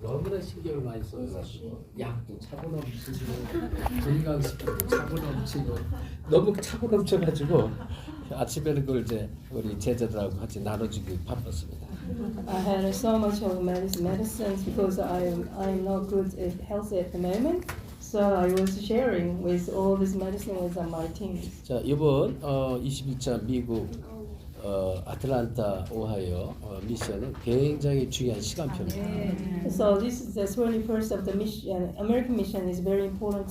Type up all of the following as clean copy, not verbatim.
너무나 신경을 많이 써가지고 약도 차고 넘치고 건강식품도 차고 넘치고 너무 차고 넘쳐가지고 아침에는 그걸 이제 우리 제자들하고 같이 나눠주기 바빴습니다. I had so much of medicines because I'm not good at health at the moment. So I was sharing with all this medicine with my teams. 자, 이번 21차 미국 아틀란타 오하이오 미션은 굉장히 중요한 시간표입니다. So this is the 21st of the mission. American mission is very important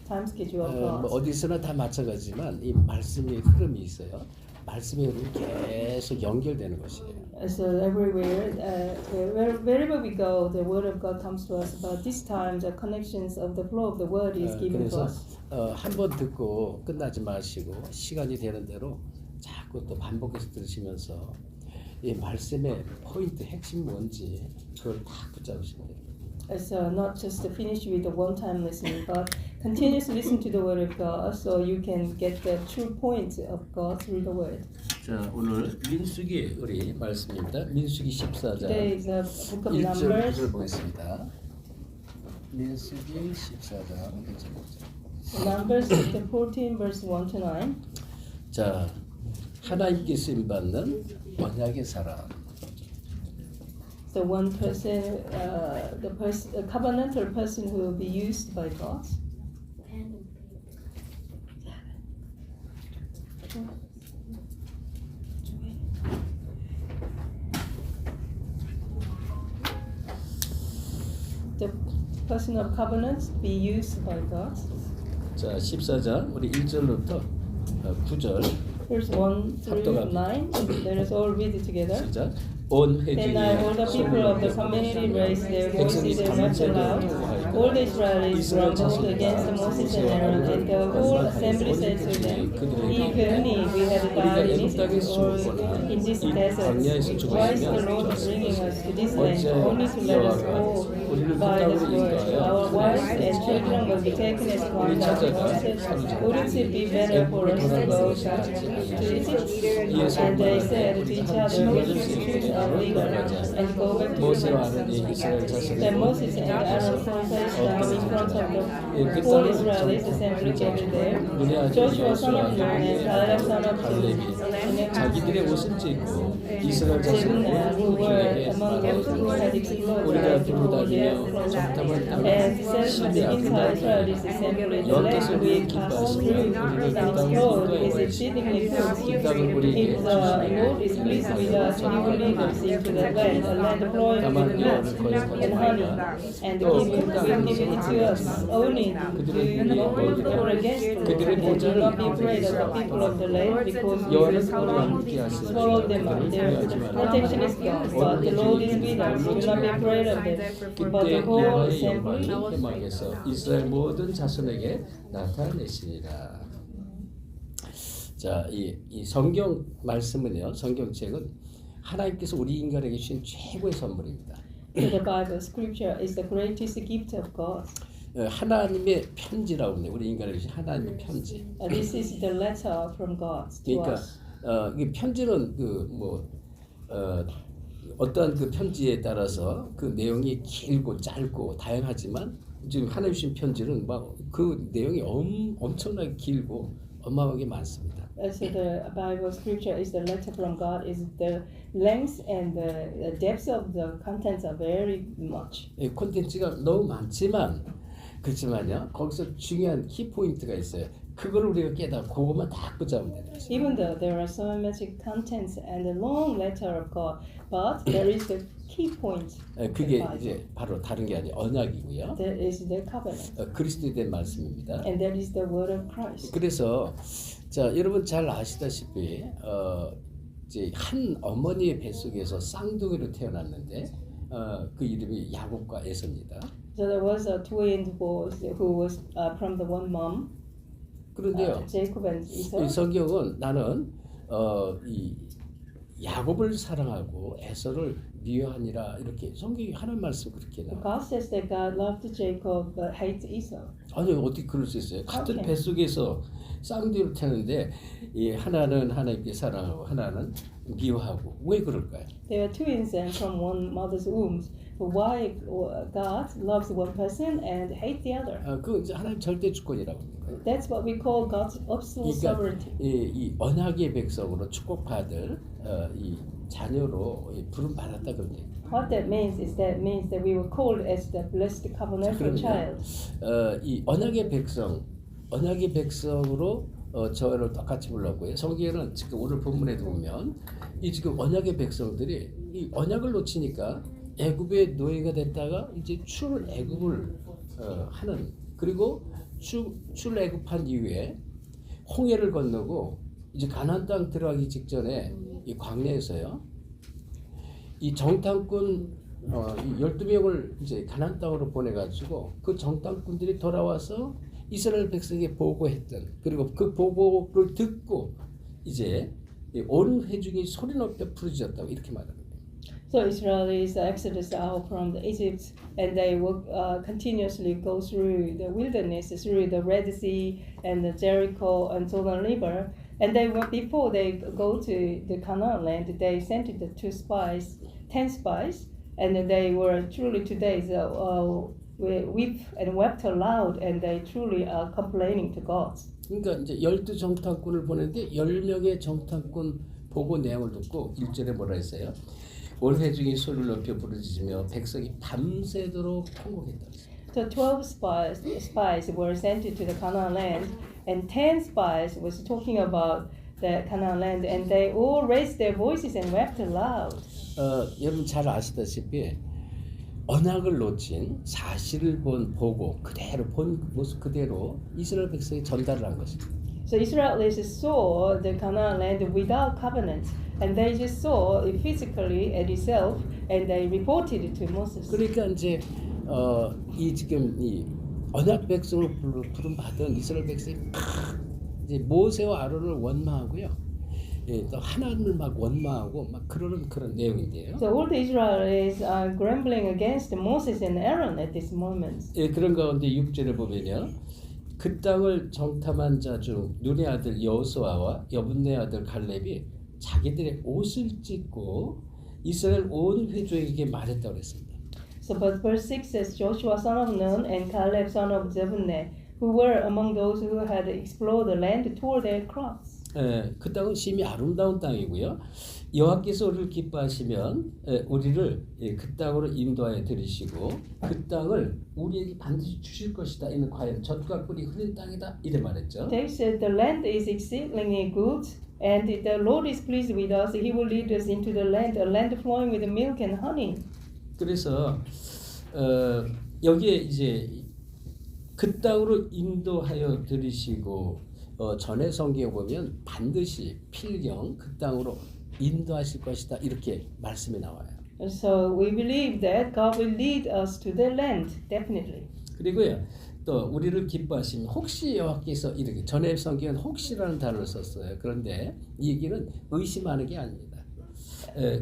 time schedule of 뭐 God. 어디서나 다 마찬가지지만 이 말씀의 흐름이 있어요. 말씀의 흐름이 계속 연결되는 것이에요. So everywhere, wherever we go, the word of God comes to us. But this time, the connections of the flow of the word is given to 그래서 us. 한 번 듣고 끝나지 마시고 시간이 되는 대로 자꾸 또 반복해서 들으시면서 이 말씀의 포인트 핵심 뭔지 그걸 다 붙잡으시면 됩니다. So not just to finish with the one-time listening, but continuously listen to the word of God, so you can get the true point of God through the word. 자, 오늘 민수기 우리 말씀입니다. 민수기 14장 Today is the book of 1절 Numbers. 9절 보겠습니다. 민수기 14장 1절 9절. Numbers chapter 14, verse 1 to 9. 자, 하나님께 쓰임 받는 언약의 사람. The one person, the covenantal person who will be used by God. The person of covenant be used by God. 자, 14장 우리 1절부터 9절 Verse 1 through 9. Let us all read it together. 시작. 온 Then all the people of the community raised their voices and wept aloud. All the Israelites grumbled against Moses and Aaron, and the whole assembly said to them, If only we had died in Egypt or in this desert, why is the Lord bringing us to this land only to let us go by the sword? Our wives and children will be taken as bondage. Wouldn't it be better for us to go to Egypt? And they said to each other, We should choose our leader and go back to the 모세와 land. 아론이 이스라엘 자손을 Then Moses and Aaron fell face down in front of the whole Israelites assembled gathered there. Joshua son of Nun and Caleb son of Jephunneh, 자기들의 옷을 찢고 이스라엘 자손을 who were among those who had explored the land through their clothing, and said to the entire Israelites assembly, the land we passed through and explored is exceedingly good. If the Lord is pleased with us, He will lead us into the land, a land flowing with milk and honey, and will give it to us. Only do not war against the Lord, and do not be afraid of the people of the land, because you will swallow them up. Their protection is God, but the Lord is with us. Do not be afraid of them. But the 그때 whole 여호와의 assembly 영광이 해막에서 이스라엘 모든 자손에게 나타내시니라. 자, 이 성경 말씀은요, 성경책은 하나님께서 우리 인간에게 주신 최고의 선물입니다. the Bible scripture is the greatest gift of God. 하나님의 편지라고 합니다. 우리 인간에게 주신 하나님의 편지. This is the letter from God to 그러니까 us. 이 편지는 어떠한 그 편지에 따라서 그 내용이 길고 짧고 다양하지만 지금 하나님 주신 편지는 막 그 내용이 엄청나게 길고 어마어마하게 많습니다. So the Bible scripture is the letter from God. Is the length and the depth of the contents are very much. 콘텐츠가 너무 많지만 그렇지만요 거기서 중요한 키 포인트가 있어요. 그걸 우리가 깨닫고 그것만 다 붙잡으면 되는 거죠. Even though there are so much contents and a long letter of God, but there is the key point. 그게 이제 바로 다른 게 아니라 언약이고요. That is the covenant, 그리스도에 대한 말씀입니다. and that is the word of Christ. 그래서 자 여러분 잘 아시다시피 이제 한 어머니의 뱃속에서 쌍둥이로 태어났는데 그 이름이 야곱과 에서입니다. So there was a twin boys who was from the one mom. 그런데요, Jacob and Esau. 이 성경은 나는 이 야곱을 사랑하고 에서를 미워하니라 이렇게 성경이 하는 말씀 그렇게 나와. God says that God loved Jacob but hates Esau. 아니 어떻게 그럴 수 있어요? 같은 오케이. 뱃속에서 쌍둥이를 태는데 이 하나는 하나님께 사랑하고 하나는 미워하고 왜 그럴까요? They are twins and from one mother's womb. But why God loves one person and hates the other? 그 이제 하나님 절대 주권이라고 합니다. That's what we call God's absolute sovereignty. 이 언약의 백성으로 축복받을 이 자녀로 부름 받았다 그럽니다. What that means is that we were called as the blessed covenantal child. 이 언약의 백성으로 저를 똑같이 불렀고요. 성경에는 지금 오늘 본문에도 보면 이 지금 언약의 백성들이 이 언약을 놓치니까 애굽의 노예가 됐다가 이제 출애굽을 하는 그리고 출애굽한 이후에 홍해를 건너고 이제 가나안 땅 들어가기 직전에 이 광야에서요. 이 정탐꾼 12명을 이제 가나안 땅으로 보내가지고 그 정탐꾼들이 돌아와서 이스라엘 백성에게 보고했던 그리고 그 보고를 듣고 이제 온 회중이 소리 높여 부르짖었다고 이렇게 말합니다. So Israelis exodus out from the Egypt, and they will continuously go through the wilderness, through the Red Sea and the Jericho and Jordan River. And they were before they go to the Canaan land, they sent the 10 spies, and they were truly today weep and wept aloud, and they truly are complaining to God. 그러니까 이제 12 정탐꾼을 보냈는데 10명의 정탐꾼 보고 내용을 듣고 1절에 뭐라 했어요? 온 회중이 소리를 높여 부르짖으며 백성이 밤새도록 통곡했다. So 12 spies were sent to the Canaan land, and 10 spies was talking about the Canaan land, and they all raised their voices and wept aloud. 여러분 잘 아시다시피 언약을 놓친 사실을 보고 그대로 본 모습 그대로 이스라엘 백성이 전달을 한 것입니다. So Israelis saw the Canaan land without covenant, and they just saw it physically at itself, and they reported it to Moses. 그러니까 이제 이 지금 이 언약 백성을 부름 받은 이스라엘 백성이 이제 모세와 아론을 원망하고요. 또 하나님을 막 원망하고 막 그러는 그런 내용인데요. So all the Israelis are grumbling against Moses and Aaron at this moment. 그런 가운데 6절에 보면요. 그 땅을 정탐한 자 중 눈의 아들 여호수아와 여분네 아들 갈렙이 자기들의 옷을 찢고 이스라엘 온 회중에게 말했다고 했습니다. So but verse 6 says Joshua son of Nun and Caleb son of Jephunneh, who were among those who had explored the land, tore their clothes. 그 땅은 심히 아름다운 땅이고요. 여호와께서 우리를 기뻐하시면 우리를 그 땅으로 인도하여 들이시고 그 땅을 우리에게 반드시 주실 것이다. 이는 과연 젖과 꿀이 흐르는 땅이다. 이래 말했죠. They said the land is exceedingly good, and the Lord is pleased with us. He will lead us into the land, a land flowing with milk and honey. 그래서 여기에 이제 그 땅으로 인도하여 들이시고 전에 성경에 보면 반드시 필경 그 땅으로 인도하실 것이다 이렇게 말씀이 나와요. So we believe that God will lead us to the land, definitely. 그리고요 또 우리를 기뻐하시면 혹시 여호와께서 이렇게 전에 성경은 혹시라는 단어를 썼어요. 그런데 이 얘기는 의심하는 게 아닙니다.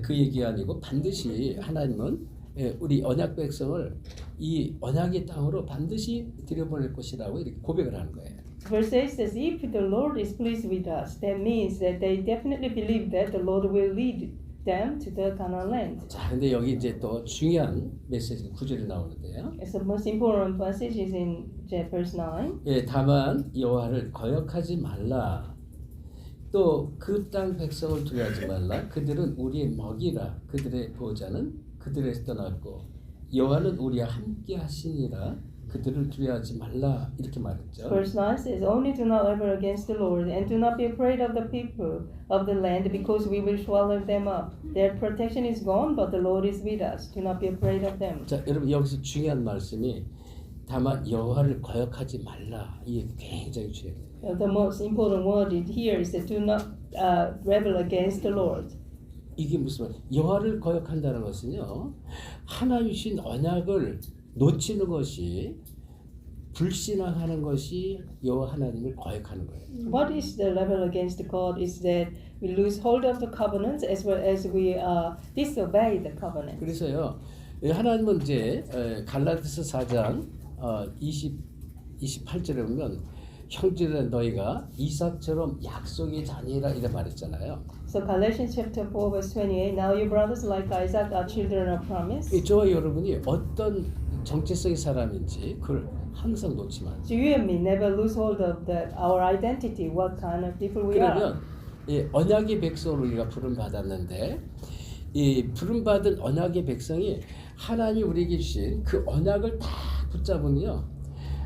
그 얘기 아니고 반드시 하나님은 우리 언약 백성을 이 언약의 땅으로 반드시 들여보낼 것이라고 이렇게 고백을 하는 거예요. Verse 8 says, if the Lord is pleased with us, that means that they definitely believe that the Lord will lead them to the Canaan land. 자, 근데 여기 이제 또 중요한 메시지가 9절에 나오는데요. It's the most important passage is in verse 9. 예, 다만 여호와를 거역하지 말라. 또 그 땅 백성을 두려워하지 말라. 그들은 우리의 먹이라. 그들의 보호자는 그들에서 떠났고 여호와는 우리와 함께 하시니라. 그들을 두려워하지 말라 이렇게 말했죠. Verse 9 says, only do not rebel against the Lord, and do not be afraid of the people of the land, because we will swallow them up. Their protection is gone, but the Lord is with us. Do not be afraid of them. 자, 여러분 여기서 중요한 말씀이 다만 여호와를 거역하지 말라. 이게 굉장히 중요해요. The most important word here is that do not rebel against the Lord. 이게 무슨 말? 여호와를 거역한다는 것은요. 하나님 주신 언약을 놓치는 것이 불신앙하는 것이 여호와 하나님을 거역하는 거예요. What is the rebel against God is that we lose hold of the covenant as well as we disobey the covenant. 그래서요, 하나님은 이제 갈라디아서 4장 28절에 보면 형제들 너희가 이삭처럼 약속의 자녀라 이래 말했잖아요. So Galatians chapter 4 verse 28. Now you brothers like Isaac are children of promise. 저와 여러분이 어떤 정체성의 사람인지 그걸 항상 놓지 마세요. So you and me never lose hold of that our identity, what kind of people we are. 그러면 언약의 백성으로 우리가 부름 받았는데 이 부름 받은 언약의 백성이 하나님이 우리에게 주신 그 언약을 다 붙잡으면요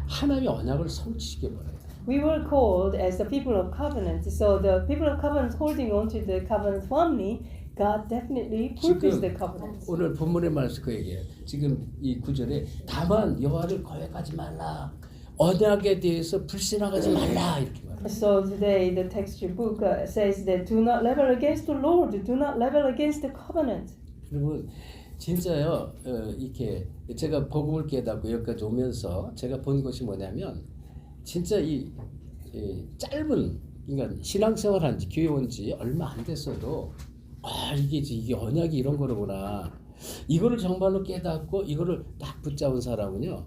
하나님의 언약을 성취시켜 버려요. We were called as the people of covenant. So the people of covenant holding on to the covenant firmly, God definitely fulfills the covenant. 오늘 본문의 말씀 그 얘기예요. 지금 이 구절에 다만 여호와를 거역하지 말라. 언약에 대해서 불신하지 말라 이렇게 말해요. So today the texture book says that do not rebel against the Lord, do not rebel against the covenant. 여러분 진짜요 이렇게 제가 복음을 깨닫고 여기까지 오면서 제가 본 것이 뭐냐면 진짜 이 짧은 그러니까 신앙생활한 지 교회 온 지 얼마 안 됐어도 이게 언약이 이런 거로구나 이거를 정말로 깨닫고 이거를 딱 붙잡은 사람은요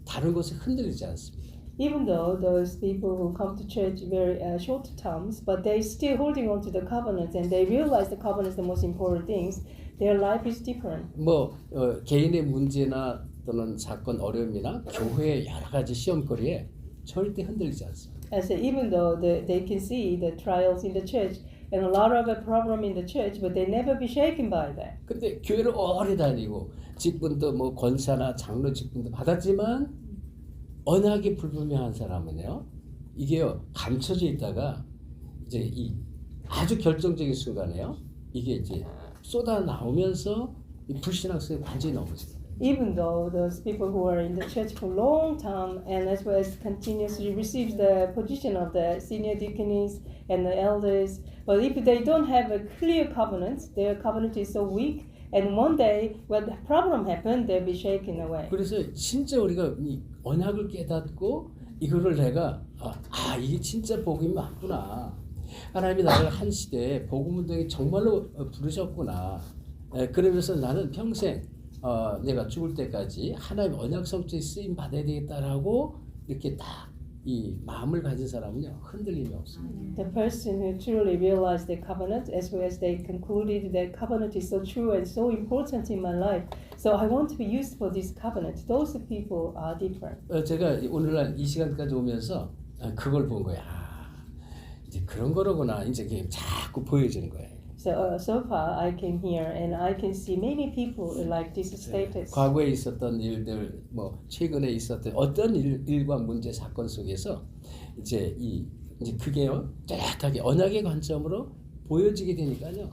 다른 것에 흔들리지 않습니다. Even though those people who come to church very short terms, but they still holding on to the covenant and they realize the covenant is the most important things. Their life is different. 뭐 개인의 문제나 또는 사건 어려움이나 교회의 여러 가지 시험거리에 절대 흔들리지 않습니다. As even though they can see the trials in the church and a lot of a problem in the church, but they never be shaken by that. 근데 교회를 오래 다니고 직분도 뭐 권사나 장로 직분도 받았지만 언약이 불분명한 사람은요 이게요 감춰져 있다가 이제 이 아주 결정적인 순간에요 이게 이제 쏟아 나오면서 이 불신앙성이 완전히 넘어집니다. Even though those people who are in the church for a long time and as well as continuously receive the position of the senior deaconess and the elders, but if they don't have a clear covenant, their covenant is so weak, and one day when the problem happens, they'll be shaken away. 그래서 진짜 우리가 이 언약을 깨닫고 이거를 내가 이게 진짜 복음이 맞구나. 하나님이 나를 한 시대에 복음 운동에 정말로 부르셨구나. 그러면서 나는 평생 내가 죽을 때까지 하나님 언약 성취에 쓰임 받아야 되겠다라고 이렇게 딱 이 마음을 가진 사람은요 흔들림이 없습니다. The person who truly realized the covenant, as well as they concluded that covenant is so true and so important in my life, so I want to be used for this covenant. Those people are different. 제가 오늘날 이 시간까지 오면서 그걸 본 거야. 이제 그런 거로구나. 이제 그게 자꾸 보여지는 거예요. So far I came here and I can see many people like this status. 과거에 있었던 일들, 뭐 최근에 있었던 어떤 일과 문제 사건 속에서 이제 이제 그게요 뚜렷하게 언약의 관점으로 보여지게 되니까요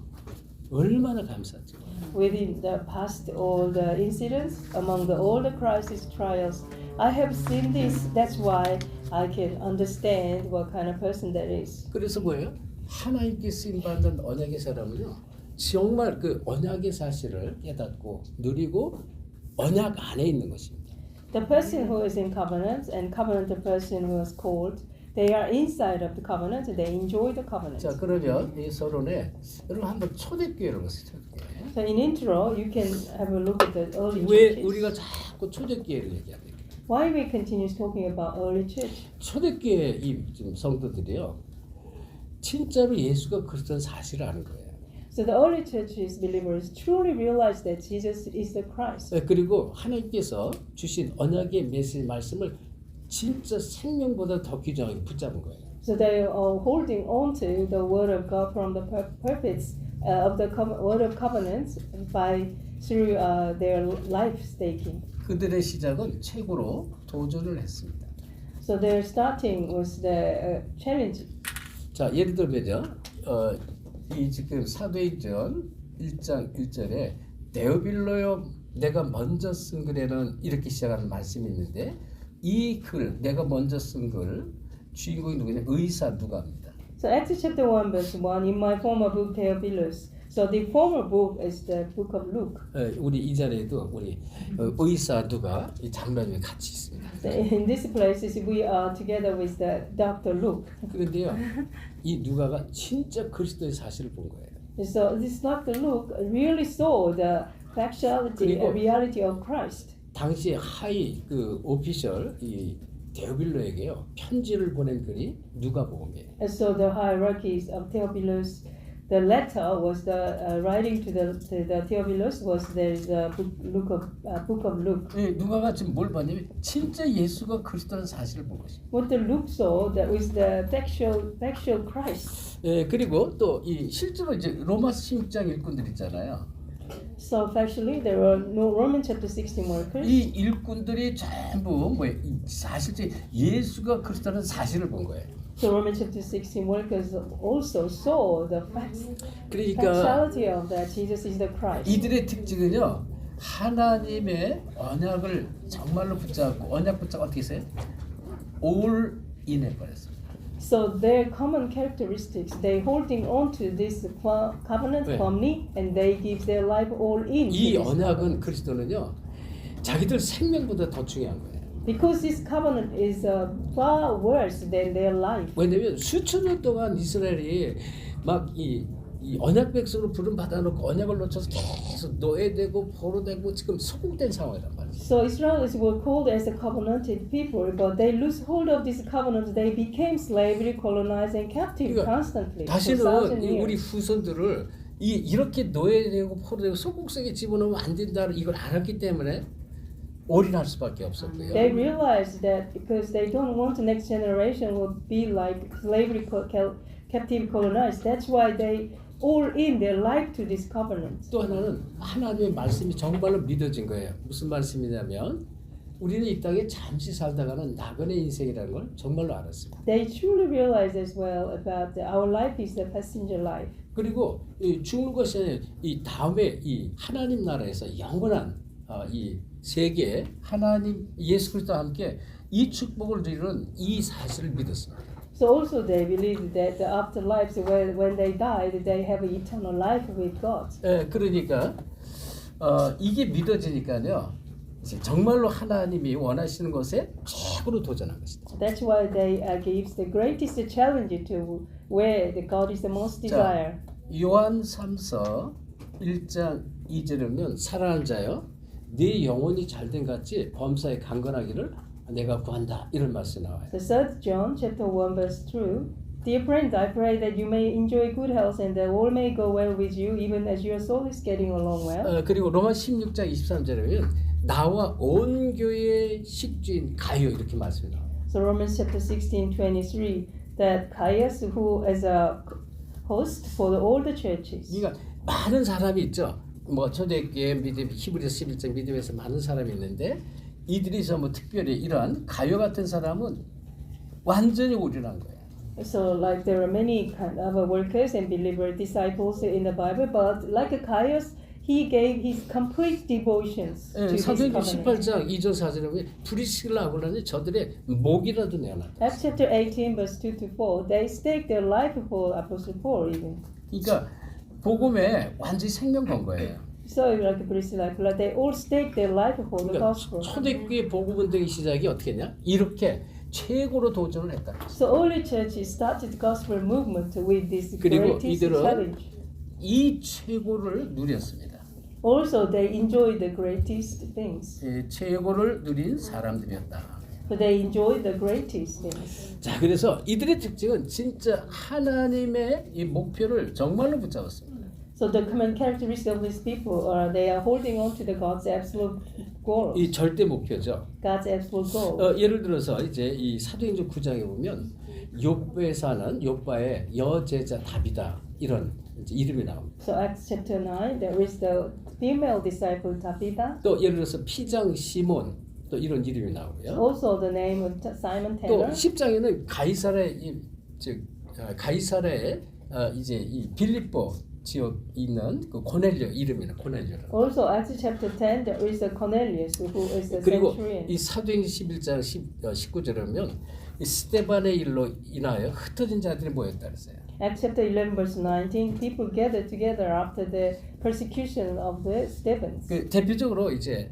얼마나 감사하죠. Within the past, all the incidents among all the crisis trials, I have seen this. That's why I can understand what kind of person that is. 그래서 뭐예요? 하나님께 쓰임 받는 언약의 사람은요 정말 그 언약의 사실을 깨닫고 누리고 언약 안에 있는 것입니다. The person who is in covenant and covenant the person who is called, they are inside of the covenant. They enjoy the covenant. 자 그러면 이 서론에 여러분 한번 초대교회를 보세요. 초대교회. So in intro, you can have a look at the early 왜 churches. 우리가 자꾸 초대교회를 얘기합니까? Why we continue talking about early church? 초대교회 이 지금 성도들이요. 진짜로 예수가 그리스도는 사실을 아는 거예요. So the early churches believers truly realized that Jesus is the Christ. 그리고 하나님께서 주신 언약의 메시지 말씀을 진짜 생명보다 더 귀중하게 붙잡은 거예요. So they are holding on to the word of God from the purpose of the word of covenant by through their life staking. 그들의 시작은 최고로 도전을 했습니다. So their starting was the challenge. 자 예를 들면요, 이 지금 사도행전 1장 1절에 데오빌로요 내가 먼저 쓴 글에는 이렇게 시작하는 말씀이 있는데 이 글 내가 먼저 쓴 글 주인공이 누구냐? 의사 누가입니다. So Acts chapter 1 verse 1 in my former book Theophilus. So the former book is the book of Luke. 우리 이 자리에도 우리 의사 누가 이 장로님이 같이 있습니다. In these places, we are together with the Dr. Luke. 그런데요, 이 누가가 진짜 그리스도의 사실을 본 거예요. So this Dr. Luke really saw the factuality 그리고 and reality of Christ. 당시에 하이 그 오피셜 이 데오빌로에게요 편지를 보낸 글이 누가복음이에요. And so the hierarchies of Theophilus, the letter was the writing to the Theophilus was there's a book of Luke. 예, 누가가 지금 뭘 봤냐면 진짜 예수가 그리스도라는 사실을 본 것입니다. What the Luke saw that was the factual Christ. 예, 그리고 또 이 실제로 이제 로마서 16장 일꾼들 있잖아요. So factually, there were no Roman chapter 16 workers. 이 일꾼들이 전부 뭐 사실상 예수가 그리스도라는 사실을 본 거예요. So Roman chapter 16 workers also saw the 그러니까 factuality of that Jesus is the Christ. 이들의 특징은요 하나님의 언약을 정말로 붙잡고 언약 붙잡고 어떻게 했어요? all in 해버렸어요. So their common characteristics, they holding on to this covenant 네. firmly, and they give their life all in. to 이 this 언약은 그리스도는요 자기들 생명보다 더 중요한 거예요. Because this covenant is far worse than their life. 왜냐면 수천 년 동안 이스라엘이 막 이 언약 백성으로 부름 받아놓고 언약을 놓쳐서 계속 노예되고 포로되고 지금 소국된 상황이란 말이에요. So Israelis were called as a covenanted people, but they lose hold of this covenant. They became slavery, colonized, and captive 그러니까 constantly. for 다시는 1,000 이 우리 years. 후손들을 이렇게 노예되고 포로되고 소국성에 집어넣으면 안 된다는 이걸 알았기 때문에 올인할 수밖에 없었고요. They realized that because they don't want the next generation will be like slavery, captive, colonized. That's why they all in their life to this covenant. 또 하나는 하나님의 말씀이 정말로 믿어진 거예요. 무슨 말씀이냐면 우리는 이 땅에 잠시 살다가는 나그네 인생이라는 걸 정말로 알았습니다. They truly realized as well about our life is a passenger life. 그리고 이 죽는 것이 아니라 이 다음에 이 하나님 나라에서 영원한 이 세계에 하나님 예수 그리스도와 함께 이 축복을 누리는 이 사실을 믿었습니다. So also they believed that the afterlife, when they died, they have eternal life with God. 예, 그러니까 이게 믿어지니까요. 이제 정말로 하나님이 원하시는 것에 최고로 도전한 것이다. That's why they gives the greatest challenge to where the God is the most desire. 요한 3서 1장 2절이면 사랑하는 자여 네 영혼이 잘된 같이 범사에 강건하기를 내가 구한다 이런 말씀이 나와요. The 3rd John chapter 1 verse 2. Dear friends, I pray that you may enjoy good health and that all may go well with you, even as your soul is getting along well. 그리고 로마 16장 23절에 나와 온 교회의 식주인 가요 이렇게 말씀이 나와요. So Romans chapter 16:23 that Gaius, who is a host for all the churches. 그러니까 많은 사람이 있죠. 뭐 초대교회 믿음 히브리서 11장 믿음에서 많은 사람이 있는데 이들이 전부 특별히 이러한 가요 같은 사람은 완전히 올인한 거예요. So like there are many kind of workers and believer disciples in the Bible, but like Gaius, he gave his complete devotions to this 사도행전 covenant. 18장 2절 4절에 보면 프리스길라 아굴라는 저들의 목이라도 내어놨다. Acts chapter 18 verse 2 to 4, they stake their life for Apostle Paul even. 그러니까 복음에 완전히 생명 건 거예요. So like Priscilla, they all stake their life for the 그러니까 gospel. 초대교회 복음 운동의 시작이 어떻게 했냐? 이렇게 최고로 도전을 했다. So early churches started gospel movement with this 그리고 greatest 이들은 challenge. 이 최고를 누렸습니다. Also, they enjoyed the greatest things. 최고를 누린 사람들이었다. But they enjoyed the greatest things. 자, 그래서 이들의 특징은 진짜 하나님의 이 목표를 정말로 붙잡았습니다. So the common characteristic of these people are they are holding on to the God's absolute goal. 이 절대 목표죠. God's absolute goal. 예를 들어서 이제 이 사도행전 9장에 보면 욥에 사는 욥바의 여제자 다비다 이런 이제 이름이 나옵니다. So Acts chapter 9, there is the female disciple Tabitha. 또 예를 들어서 피장 시몬 또 이런 이름이 나오고요. Also the name of Simon 또 Taylor. 10장에는 가이사라의 이제 이 빌립보 지역 있는 그 고넬료 이름이나 고넬료라고. Also Acts chapter 10, there is a Cornelius who is the 그리고 centurion. 이 사도행전 11장 19절에 보면 이 스데반의 일로 인하여 흩어진 자들이 모였다 그랬어요. Acts chapter 11 verse 19, people gathered together after the persecution of the Stephens. 그 대표적으로 이제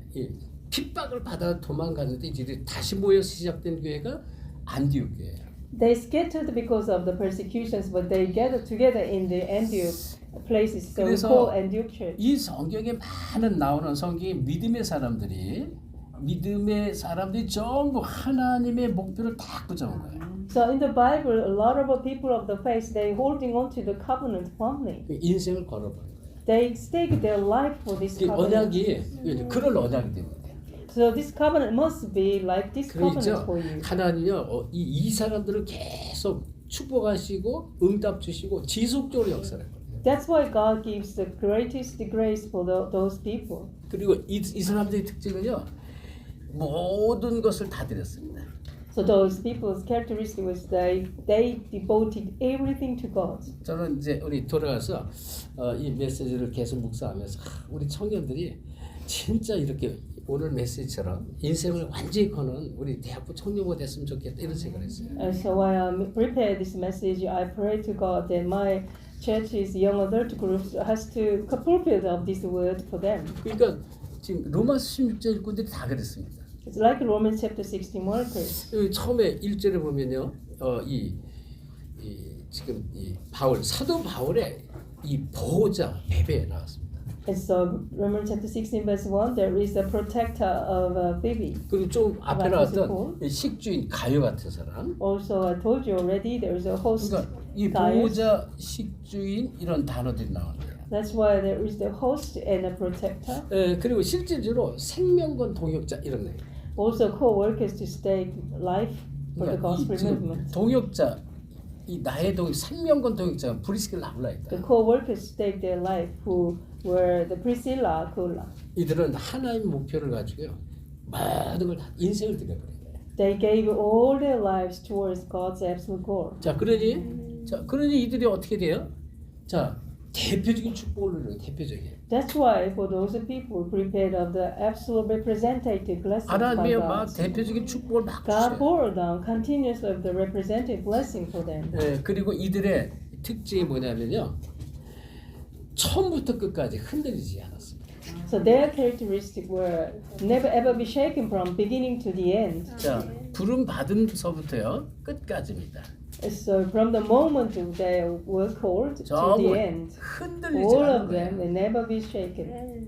핍박을 받아 도망갔는데 이제 다시 모여 시작된 교회가 안디옥 교회예요. They scattered because of the persecutions, but they gathered together in the Antioch places, so we 그래서 call Antioch Church. 이 성경에 많은 나오는 성경의 믿음의 사람들이 전부 하나님의 목표를 다 붙잡은 거예요. So in the Bible, a lot of people of the faith, they holding on to the covenant firmly. 인생을 걸어버린 거예요. They stake their life for this 이 covenant. 언약이 그런 언약이 됩니다. So this covenant must be like this covenant 그렇죠. for you. 하나님이요 이 사람들을 계속 축복하시고 응답 주시고 지속적으로 역사를 해요. That's why God gives the greatest grace for those people. 그리고 이 사람들의 특징은요 모든 것을 다 드렸습니다. So those people's characteristic was they devoted everything to God. 저는 이제 우리 돌아가서 이 메시지를 계속 묵상하면서 우리 청년들이 진짜 이렇게 오늘 메시지처럼 인생을 완전히 거는 우리 대학부 청년부가 됐으면 좋겠다 이런 생각을 했어요. And so while I prepare this message, I pray to God that my church's young adult group has to fulfill of this word for them. 그러니까 지금 로마서 16절 일꾼들이 다 그랬습니다. It's like Romans chapter 16 workers. 여기 처음에 1절에 보면요, 지금 이 바울 사도 바울의 이 보호자 베베 나왔습니다. And so Romans chapter 16 verse 1, there is a protector of Phoebe. 그리고 좀 앞에 나왔던 이 식주인 가요 같은 사람. Also, I told you already, there is a host. 그러니까 이 보호자, 식주인 이런 단어들이 나왔네요. That's why there is the host and a protector. 그리고 실질적으로 생명권 동역자 이런 거. Also, co-workers to stake life for the gospel movement. 동역자, 이 나의 생명권 동역자가 브리스길라 아굴라였다. The co-workers stake their life, who were the Priscilla, Aquila. 이들은 하나님의 목표를 가지고요, 모든 걸 다 인생을 드려버린 거예요. They gave all their lives towards God's absolute goal. 자, 그러니 이들이 어떻게 돼요? 자, 대표적인 축복을 누려요. 대표적인. That's why for those people prepared of the absolute representative blessings by 하나님의 막 God. 대표적인 축복을 막 God 주셔요. poured down continuous of the representative blessing for them. 그리고 이들의 특징이 뭐냐면요, 처음부터 끝까지 흔들리지 않았습니다. So their characteristics were never ever be shaken from beginning to the end. 자, 부름 받은서부터요 끝까지입니다. So from the moment they were called to 전부 the end, 흔들리지 all 않은 of them 거예요. will never be shaken.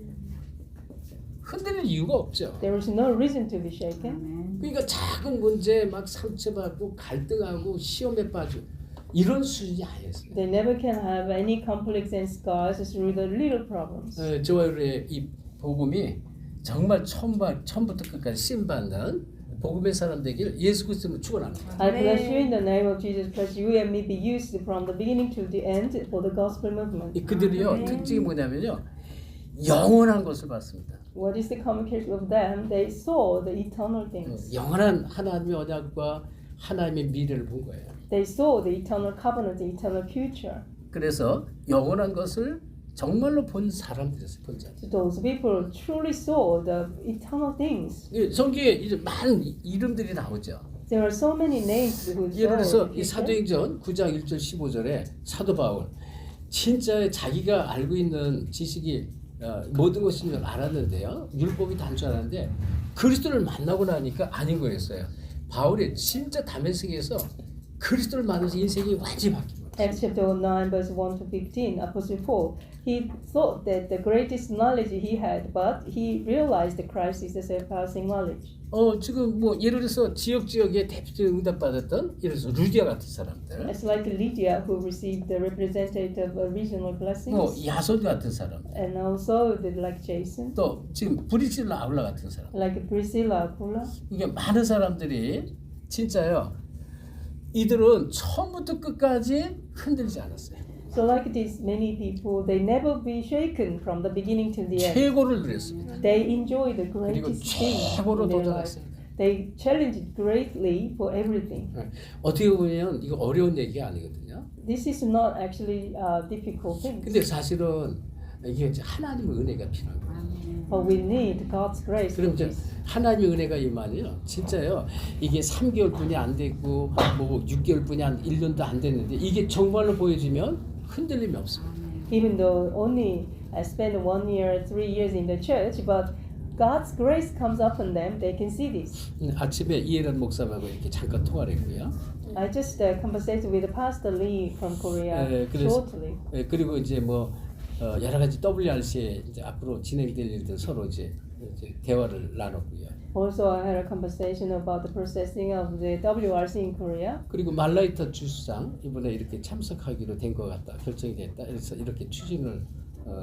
흔들릴 이유가 없죠. There is no reason to be shaken. 그러니까 작은 문제 막 상처받고 갈등하고 시험에 빠지고 이런 수준이 아니었어요. They never can have any conflicts and scars through the little problems. 저와 우리의 이 복음이 정말 처음부터 끝까지 쓰임받는 복음의 사람 되기를 예수 그리스도로 축원합니다. I bless you in the name of Jesus Christ. You and me be used from the beginning to the end for the gospel movement. 그들이요 특징이 뭐냐면요 영원한 것을 봤습니다. What is the common characteristic of them? They saw the eternal things. 영원한 하나님의 언약과 하나님의 미래를 본 거예요. They saw the eternal covenant, the eternal future. 그래서 영원한 것을 정말로 본 사람들이었어요. 본 자들. So those people truly saw the eternal things. 성경에 이제 많은 이름들이 나오죠. There are so many names who 예를 들어서 saw 이 the future. 사도행전 9장 1절 15절에 사도 바울 진짜 자기가 알고 있는 지식이 모든 것인 줄 알았는데요. 율법이 단 줄 알았는데 그리스도를 만나고 나니까 아닌 거였어요. 바울이 진짜 다메섹에서 그리스도를 만나서 인생이 완전히 바뀌고. Acts chapter 9 verse 1 to 15, Apostle Paul, he thought that the greatest knowledge he had, but he realized that Christ is the surpassing knowledge. 지금 뭐 예를 들어서 지역에 대표적인 응답 받았던 예를 들어서 루디아 같은 사람들, It's like Lydia who received the representative regional blessings, 뭐 야손 같은 사람들, and also like Jason, 또 지금 브리실라 아울라 같은 사람. like Priscilla, Aquila. 이게 많은 사람들이 진짜요. 이들은 처음부터 끝까지 흔들리지 않았어요. So like these many people, they never be shaken from the beginning to the end. 최고를 누렸습니다. They enjoy the 그리고 greatest thing 최고로 in their life. 도전했습니다. They challenged greatly for everything. 어떻게 보면 이거 어려운 얘기가 아니거든요. This is not actually a difficult thing. 근데 사실은 이게 이제 하나님의 은혜가 필요한 거예요. But we need God's grace. 그럼 for 이제 this. 하나님의 은혜가 임하면요, 진짜요. 이게 3개월뿐이 안 됐고 뭐 6개월뿐이 1년도 안 됐는데 이게 정말로 보여지면 흔들림이 없습니다. Even though only I spent 1 year, 3 years in the church, but God's grace comes upon them, they can see this. 아침에 이해란 목사하고 이렇게 잠깐 통화를 했고요. I just conversated with Pastor Lee from Korea 그래서 shortly. 그리고 이제 뭐 여러 가지 WRC에 이제 앞으로 진행될 일들 서로 이제 대화를 나눴고요. Also, I had a conversation about the processing of the WRC in Korea. 그리고 말라이타 주수상 이번에 이렇게 참석하기로 된 것 같다, 결정이 됐다. 그래서 이렇게 추진을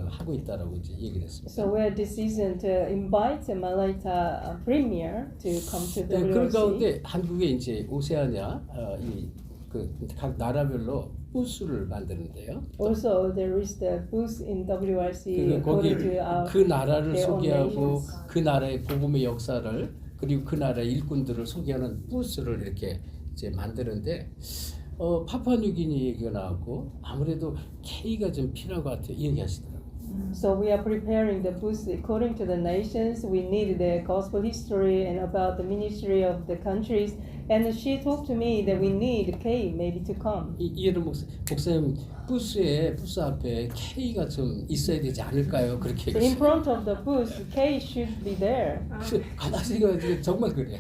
하고 있다라고 이제 얘기를 했습니다. So we had decision to invite the Malaita premier to come to 그 WRC. 가운데 한국에 이제 오세아냐 각 나라별로 부스를 만드는데요. Also, there is the booth in WRC 거기 according to our 그 나라를 their own 소개하고 nations. 그 나라의 복음의 역사를 그리고 그 나라의 일꾼들을 소개하는 부스를 이렇게 이제 만드는데 파푸아뉴기니 얘기가 나왔고 아무래도 K가 좀 필요한 것 같아요. 이 얘기하시더라고요. So we are preparing the booth according to the nations. We need the gospel history and about the ministry of the countries. And she talked to me that we need K maybe to come. 이해를 목사님 부스 앞에 K가 좀 있어야 되지 않을까요? 그렇게 So in front of the booth, K should be there. 가만히 생각해 정말 그래요.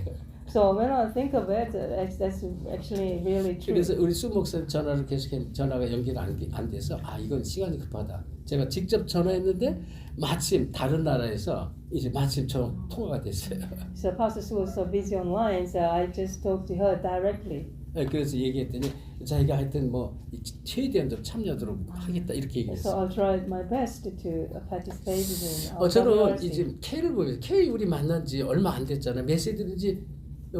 So when I think of it, that's actually really true. 그래서 우리 수 목사님 전화를 계속했는데 전화가 연결 안 돼서 이건 시간이 급하다. 제가 직접 전화했는데 마침 다른 나라에서 이제 마침 통화가 됐어요. So Pastor Sue was so busy online, so I just talked to her directly. 그래서 얘기했더니 자기가 하여튼 뭐 최대한 좀 참여하도록 하겠다 이렇게 So 얘기했어요. I'll try my best to participate in our 저는 WRC. 이제 K를 보면서 K 우리 만난 지 얼마 안 됐잖아요. 메시지 들은지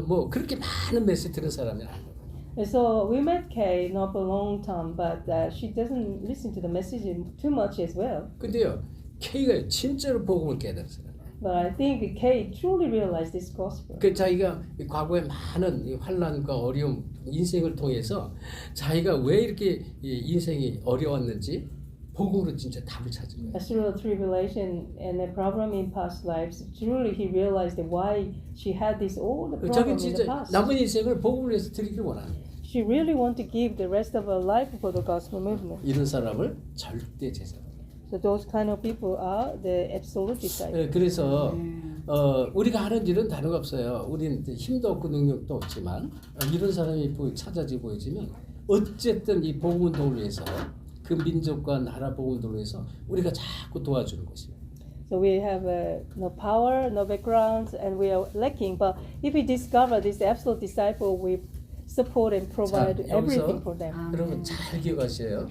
뭐 그렇게 많은 메시지 들은 사람이 아니에요. And so we met Kay not for a long time, but she doesn't listen to the message too much as well. 근데요 K가 진짜로 복음을 깨달았어요. But I think Kay truly realized this gospel. 그 자기가 과거에 많은 이 환난과 어려움 인생을 통해서 자기가 왜 이렇게 이 인생이 어려웠는지 복음으로 진짜 답을 찾은 거예요. Through the tribulation and the problem in past lives, truly he realized that why she had this all the 자기 problem in the 진짜 past. 남은 인생을 복음을 위해서 드리길 원하는 거예요. She really want to give the rest of her life for the gospel movement. 이런 사람을 절대 제자로. So those kind of people are the absolute disciples. 그래서 우리가 하는 일은 다른 거 없어요. 우리는 힘도 없고 능력도 없지만 이런 사람이 찾아지 보여지면 어쨌든 이 복음 운동을 위해서 그 민족과 나라 복음 운동을 위해서 우리가 자꾸 도와주는 것입니다. So we have no power, no background, and we are lacking. But if we discover this absolute disciple, we support and provide 자, everything for them. 여러분 잘 기억하세요.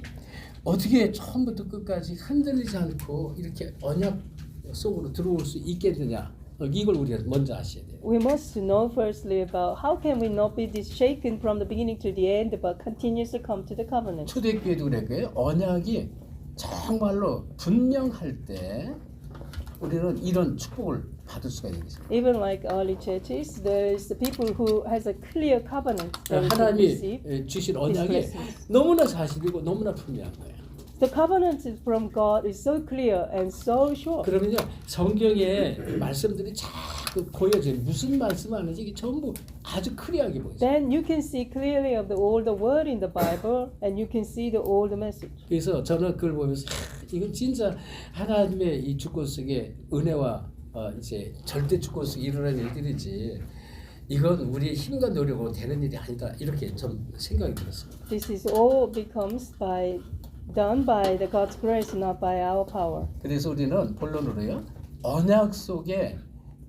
어떻게 처음부터 끝까지 흔들리지 않고 이렇게 언약 속으로 들어올 수 있겠느냐? 이걸 우리가 먼저 아셔야 돼요. We must know firstly about how can we not be shaken from the beginning to the end, but continues to come to the covenant. 초대교회도 그랬고요. 언약이 정말로 분명할 때 우리는 이런 축복을 받을 수가 있는 것입니다. Even like early churches, there is the people who has a clear covenant that we can receive. 하나님이 주신 언약이 blessings. 너무나 사실이고 너무나 분명한 거예요. The covenant from God is so clear and so sure. 그러면요 성경의 말씀들이 자꾸 보여져요. 무슨 말씀하는지 이게 전부 아주 클리어하게 보여요. Then you can see clearly of all the word in the Bible, and you can see the old message. 그래서 저는 그걸 보면서 이건 진짜 하나님의 이 주권 속에 은혜와 이제 절대 주권 속에 일어나는 일들이지. 이건 우리의 힘과 노력으로 되는 일이 아니다. 이렇게 좀 생각이 들었습니다. This is all done by the God's grace, not by our power. 그래서 우리는 본론으로요. 언약 속에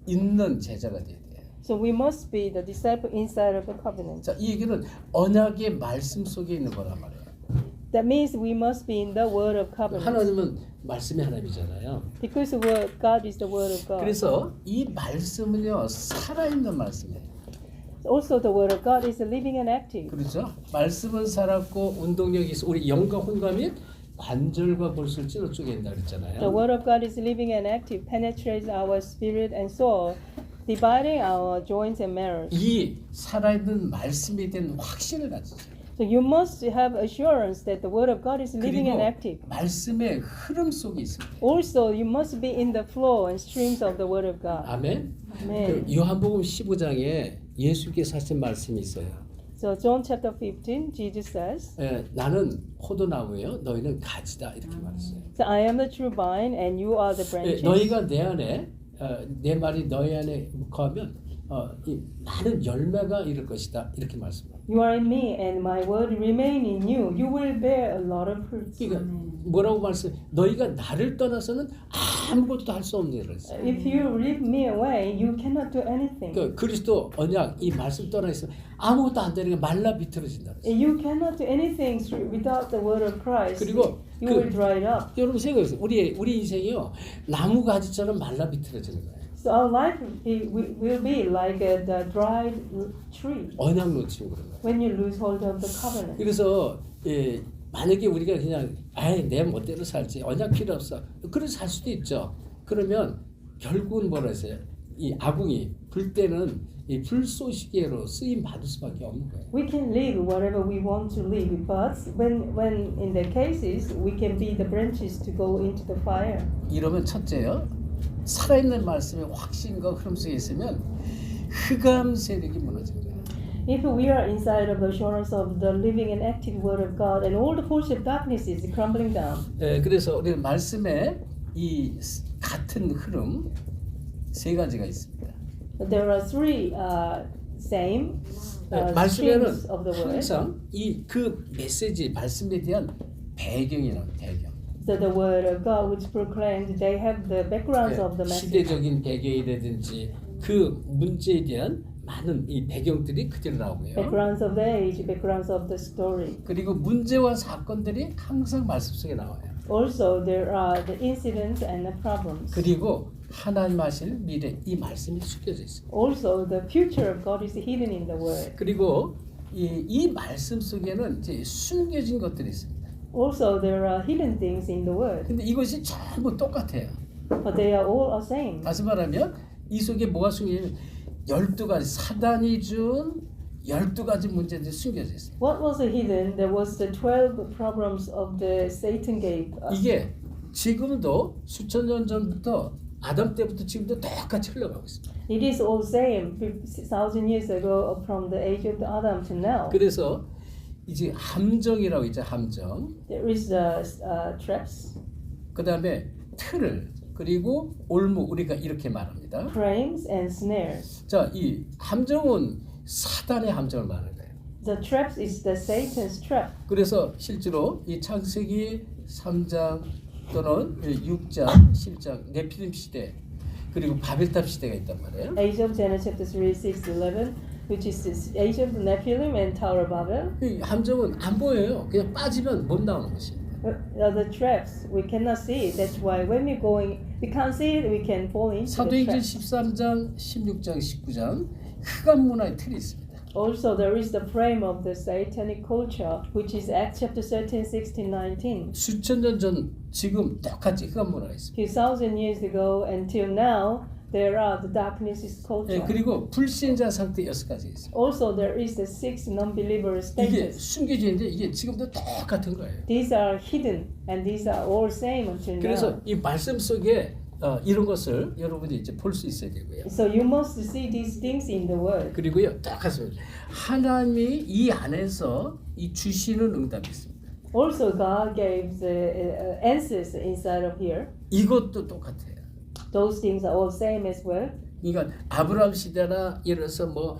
있는 제자가 돼야 돼요. So we must be the disciple inside of the covenant. 자, 이 얘기는 언약의 말씀 속에 있는 거란 말이에요. That means we must be in the word of covenant. 하나님은 말씀의 하나님이잖아요. Because the word God is the word of God. 그래서 이 말씀은요 살아있는 말씀이에요. Also, the word of God is living and active. 그렇죠? 말씀은 살았고 운동력이 있어. 우리 영과 혼과 및 관절과 골수를 찔러 쪼갠다 그랬잖아요. The word of God is living and active, penetrates our spirit and soul, dividing our joints and marrows. 이 살아있는 말씀에 대한 확신을 가지세요. So you must have assurance that the word of God is living and 그리고 active. 말씀의 흐름 속에 있습니다. Also, you must be in the flow and streams of the word of God. 아멘. Amen. 그 요한복음 15장에 예수께서 하신 말씀이 있어요. So John chapter 15, Jesus says, 나는 포도나무예요. 너희는 가지다 이렇게 말했어요. So I am the true vine and you are the branches. 너희가 내 안에 내 말이 너희 안에 거하면 이 많은 열매가 이룰 것이다 이렇게 말씀합니다. You are in me and my word remain in you. You will bear a lot of fruits. 그러니까 뭐라고 말씀? 너희가 나를 떠나서는 아무것도 할 수 없는 일을 했어요. If you leave me away, you cannot do anything. 그 그리스도 언약 이 말씀 떠나 있으면 아무것도 안 되는 게 말라 비틀어진다. You cannot do anything without the word of Christ. 그리고 You will dry it up. 여러분 생각해보세요. 우리 인생이요 나무 가지처럼 말라 비틀어지는 거예요. So our life will be like a dried tree 언약 놓치고 그런 거예요. when you lose hold of the covenant. 그래서 만약에 우리가 그냥 내 멋대로 살지 언약 필요 없어 그래서 살 수도 있죠. 그러면 결국은 뭐라 했어요? 이 아궁이 불 때는 이 불쏘시개로 쓰임 받을 수밖에 없는 거예요. We can live whatever we want to live, but when in the cases we can be the branches to go into the fire. 이러면 첫째요. 살아있는 말씀의 확신과 흐름 속에 있으면 흑암 세력이 무너집니다. If we are inside of the assurance of the living and active Word of God, and all the force of darkness is crumbling down. 그래서 우리는 말씀에 이 같은 흐름 세 가지가 있습니다. There are three same 말씀에는 streams of the Word. 항상 이 그 메시지 말씀에 대한 배경이라는 배경. So the Word of God which proclaimed, they have the backgrounds of the message. 시대적인 배경이라든지 그 문제에 대한 많은 이 배경들이 그대로 나오고요. Backgrounds of the age, backgrounds of the story. 그리고 문제와 사건들이 항상 말씀 속에 나와요. Also, there are the incidents and the problems. 그리고 하나님 하실 미래 이 말씀이 숨겨져 있어요. Also, the future of God is hidden in the Word. 그리고 이 말씀 속에는 이제 숨겨진 것들이 있습니다. Also, there are hidden things in the Word, 근데 이것이 전부 똑같아요. but they are all the same. 다시 말하면 이 속에 뭐가 숨겨있냐면 12가지 사단이 준 12가지 문제들이 숨겨져 있어요. What was hidden? There was the 12 problems of the Satan gave us. 이게 지금도 수천 년 전부터 아담 때부터 지금도 똑같이 흘러가고 있습니다. It is all same 1,000 years ago from the age of Adam to now. 그래서 이제 함정이라고 있죠. 함정. There is traps, 그 다음에 틀을 그리고 올무 우리가 이렇게 말합니다. frames, and snares. 자, 이 함정은 사단의 함정을 말하는 거예요. The traps is the Satan's trap. 그래서 실제로 이 창세기 3장 또는 6장, 7장 네피림 시대 그리고 바벨탑 시대가 있단 말이에요. Age of Genesis chapter 3, 6, 11, which is the age of Nephilim and Tower of Babel. 이 함정은 안 보여요. 그냥 빠지면 못 나오는 것입니다. The traps we cannot see it. That's why when we're going, we can't see it. We can fall into the 사도행전 trap. 13장, 16장, 19장 흑암 문화의 틀이 있습니다. Also, there is the frame of the satanic culture, which is Acts chapter 13, 16, 19. 수천 년 전 지금 똑같이 흑암 문화가 있습니다. 2,000 years ago until now, there are the darkness culture. 그리고 불신자 상태 6가지 있어요. Also, there is the 6 non-believer 이게 status. 숨겨져 있는데 이게 지금도 똑같은 거예요. These are hidden, and these are all same until 그래서 now. 이 말씀 속에 이런 것을 여러분이 이제 볼 수 있어야 되고요. So you must see these things in the Word. 그리고요, 똑같습니다. 하나님이 이 안에서 이 주시는 응답이 있습니다. Also, God gave the answers inside of here. 이것도 똑같아요. Those things are all same as well. 그러니까 아브라함 시대나 예를 들어서 뭐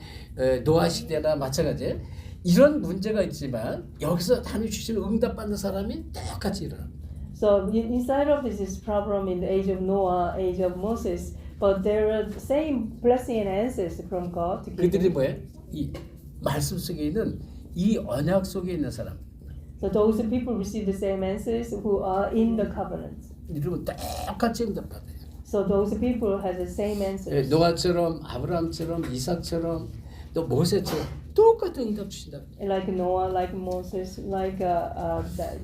노아 시대나 마찬가지예요. 이런 문제가 있지만 여기서 하나님 주시는 응답 받는 사람이 똑같이 일어납니다. So inside of this is problem in the age of Noah, age of Moses, but there are the same blessing and answers from God to give. 그들이 뭐예요? 이 말씀 속에 있는 이 언약 속에 있는 사람. So those people receive the same answers who are in the covenant. 이들은 똑같이 응답 받아요. So those people have the same answers. 노아처럼 아브라함처럼 이삭처럼 또 모세처럼 똑같은 응답 주신다. Like Noah, like Moses, like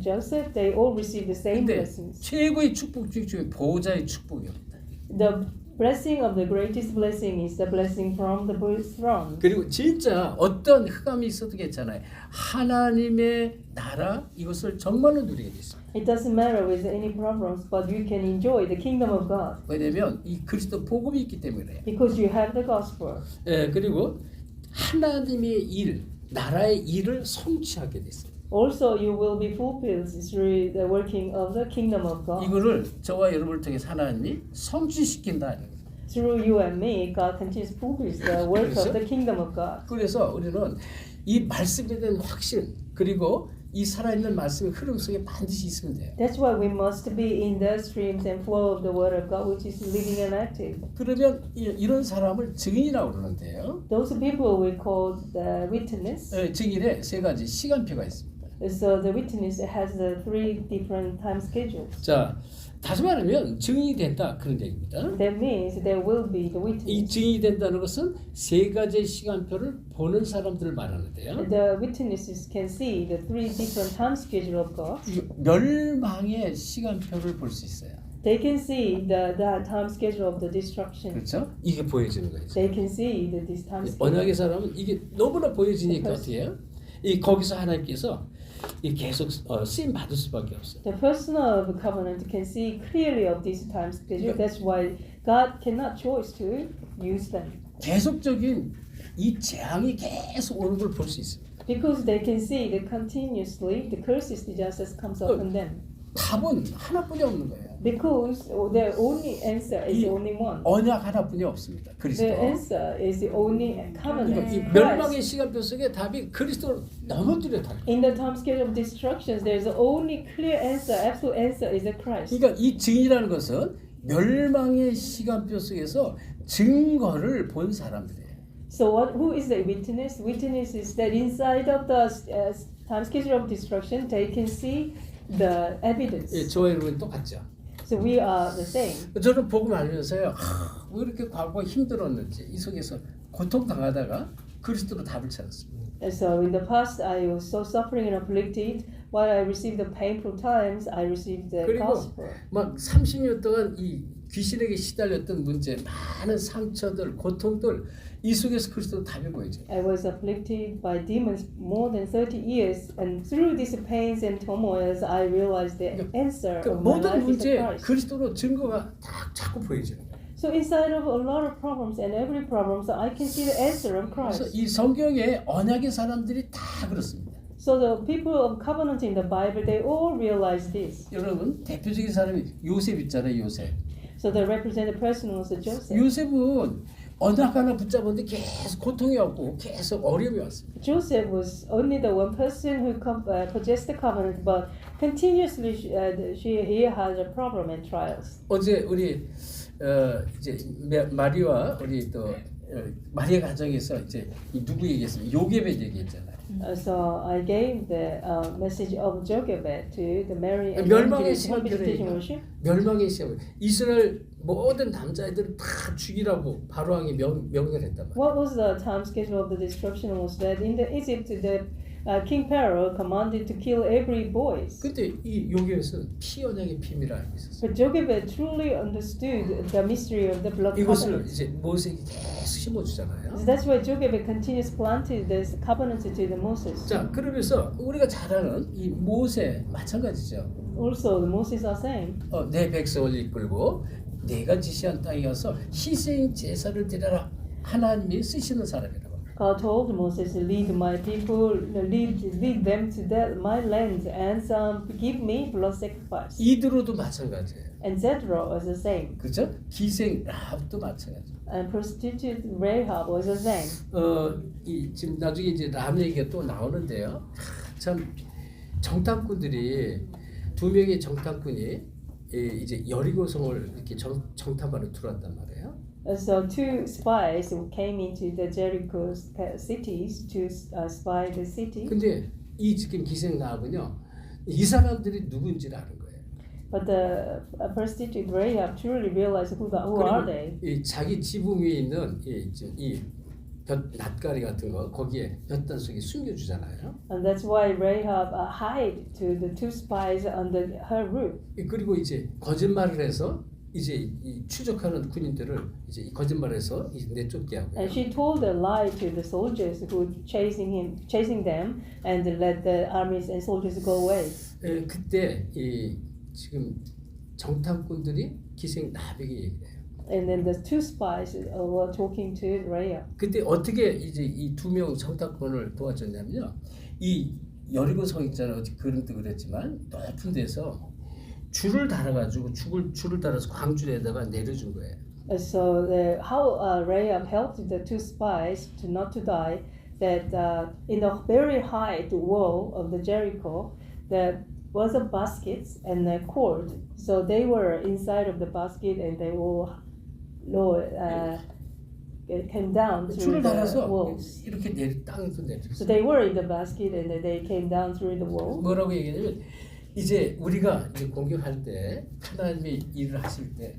Joseph, they all receive the same 근데 blessings. 최고의 축복 중에 보호자의 축복이옵니다. The blessing of the greatest blessing is the blessing from the throne. 그리고 진짜 어떤 흑암이 있어도 괜찮아요. 하나님의 나라 이것을 정말로 누리게 됐습니다. It doesn't matter with any problems, but you can enjoy the kingdom of God 왜냐하면 이 그리스도 복음이 있기 때문에요. because you have the gospel. 그리고 하나님의 일, 나라의 일을 성취하게 됐습니다. Also, you will be fulfilled through the working of the kingdom of God. 이거를 저와 여러분을 통해서 하나님이 성취시킨다. through you and me, God continues to publish the work of the kingdom of God. 그래서 우리는 이 말씀에 대한 확신 그리고 이 살아있는 말씀의 흐름 속에 반드시 있으면 돼요. That's why we must be in the streams and flow of the word of God, which is living and active. 그러면 이런 사람을 증인이라고 그러는데요. Those people we call the witness. 증인에 세 가지 시간표가 있습니다. So the witness has the 3 different time schedules. 자, 다시 말하면 증인이 된다 그런 얘기입니다. That means there will be the 이 witness. 증인이 된다는 것은 세 가지의 시간표를 보는 사람들을 말하는데요. The witnesses can see the 3 different time schedule of God. 이 멸망의 시간표를 볼 수 있어요. They can see the time schedule of the destruction. 그렇죠? 이게 보여지는 거예요. They can see this time schedule. 언약의 사람은 이게 너무나 보여지니까 어떻게 해요? 이 거기서 하나님께서 이 계속 쓰임 받을 수밖에 없어요. The person of the covenant can see clearly of this time schedule. That's why God cannot choose to use them. 계속적인 이 재앙이 계속 오는 걸 볼 수 있어요. Because they can see that continuously the curses, the justice comes upon them. 답은 하나뿐이 없는 거예요. Because the only answer is 이 only one. 언약 하나뿐이 없습니다. 그리스도. The answer is the only covenant. 이 Christ. 멸망의 시간표 속에 답이 그리스도로 너무 뚜렷하다. In the time schedule of destructions, there is the only clear answer, absolute answer is the Christ. 그러니까 이 증인이라는 것은 멸망의 시간표 속에서 증거를 본 사람들이에요. So who is the witness? Witness is that inside of the time schedule of destruction, they can see the evidence. 예, 저와 여러분 똑같죠. So we are the same. 저는 복음 알면서요. 왜 이렇게 과거에 힘들었는지 이 속에서 고통당하다가 그리스도로 답을 찾았습니다. And so in the past, I was so suffering and afflicted. While I received the painful times, I received the 그리고 gospel. 막 30년 동안 이 귀신에게 시달렸던 문제, 많은 상처들, 고통들 이 속에서 그리스도 답이 보이죠. I was afflicted by demons more than 30 years, and through these pains and turmoils, I realized the answer 그 of my 모든 life is the 문제 Christ. 그리스도로 증거가 딱 자꾸 보이죠. So inside of a lot of problems and every problem, so I can see the answer of 그래서 Christ. 이 성경의 언약의 사람들이 다 그렇습니다. So the people of covenant in the Bible, they all realize this. 여러분 대표적인 사람이 요셉 있잖아요. 요셉. So the representative person was Joseph. 요셉은 언약 하나 붙잡았는데 계속 고통이 왔고 계속 어려움이 왔습니다. Joseph was only the one person who possessed the covenant, but continuously he had a problem and trials. 어제 우리 이제 마리와 우리 또 마리아 가정에서 이제 누구 얘기했어요? 요게벳 얘기했잖아요. So I gave the message of Jochebed to the Mary and 멸망의 visitation 시간표를 worship. 멸망의 시간. 이스라엘 모든 남자애들을 다 죽이라고 바로왕이 명령을 했단 말이에요. What was the time schedule of the destruction was that in the Egypt the King Pharaoh commanded to kill every boy. 근데 이 요게벳은 피 언약의 비밀을 알고 있었어요. But Jochebed truly understood the mystery of the blood 이것을 covenant. 이제 모세에게 계속 심어주잖아요. So that's why Jochebed continues planted this covenant to the Moses. 자, 그러면서 우리가 잘 아는 이 모세 마찬가지죠. Also, the Moses are saying, 내 백성을 이끌고 내가 지시한 땅에 가서 희생 제사를 드려라. 하나님이 쓰시는 사람이라고. God told Moses to lead my people, lead them to my land, and give me blood sacrifice. 이드로도 마찬가지예요. And Jethro was the same. 그렇죠? 기생 라합도 마찬가지. And prostitute Rahab was the same. 지금 나중에 이제 람 얘기가 또 나오는데요. 참 정탐꾼들이 두 명의 정탐꾼이 이제 여리고성을 이렇게 정탐하러 들어왔단 말이에요. So 2 spies came into the Jericho cities to spy the city. 근데 이 지금 기생 라합은요, 이 사람들이 누군지를 아는 거예요. But the prostitute Rahab truly realized who are they. 이 자기 지붕 위에 있는 이 낫가리 같은 거 거기에 볕단 속에 숨겨주잖아요. And that's why Rahab hid to the 2 spies under her roof. 그리고 이제 거짓말을 해서 이제 이 추적하는 군인들을 이제 이 거짓말해서 내쫓게 하고요. And she told a lie to the soldiers who chasing them, and let the armies and soldiers go away. 그때 이 지금 정탐꾼들이 기생 라합에게 얘기를 해요. And then the 2 spies were talking to Rahab. 그때 어떻게 이제 이 2명 정탐꾼을 도와줬냐면요. 이 여리고 성 있잖아요. 그림도 그랬지만 높은 데서 줄을 달아가지고 줄을 달아서 광주에다가 내려준 거예요. So how Rahab helped the two spies to not to die, that in the very high wall of the Jericho, there was a basket and a cord. So they were inside of the basket and they all came down through 줄을 the 달아서 walls. 이렇게 땅에서 내렸어요. So they were in the basket and they came down through the wall. 뭐라고 얘기하냐면 이제 우리가 이제 공격할 때 하나님이 일을 하실 때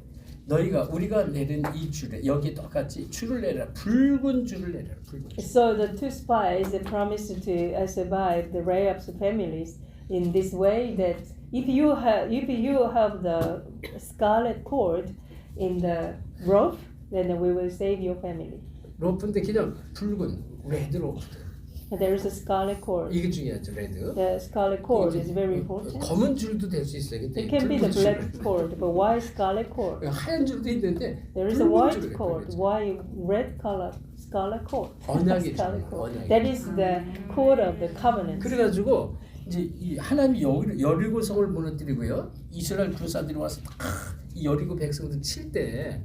너희가 우리가 내린 이 줄에 여기 똑같이 줄을 내라 붉은 줄을 내라 붉은 줄. So the two spies they promised to survive the Rahab's families in this way, that if you have the scarlet cord in the rope, then we will save your family. 로프인데 그냥 붉은 레드 로프. And there is a scarlet cord. 이게 중요하죠 레드. The scarlet cord is very important. 검은 줄도 될 수 있어요. 근데 It can be the 붉은 black 줄. cord, but why scarlet cord? 하얀 줄도 있는데 There is a 붉은 white 줄을 cord. 해요. Why red color scarlet cord? 언약의 Scarlet 줄, cord. 언약의 That is the cord of the covenant. 그래가지고 이제 이 하나님이 여리고 성을 무너뜨리고요. 이스라엘 군사들이 와서 이 여리고 백성들 칠 때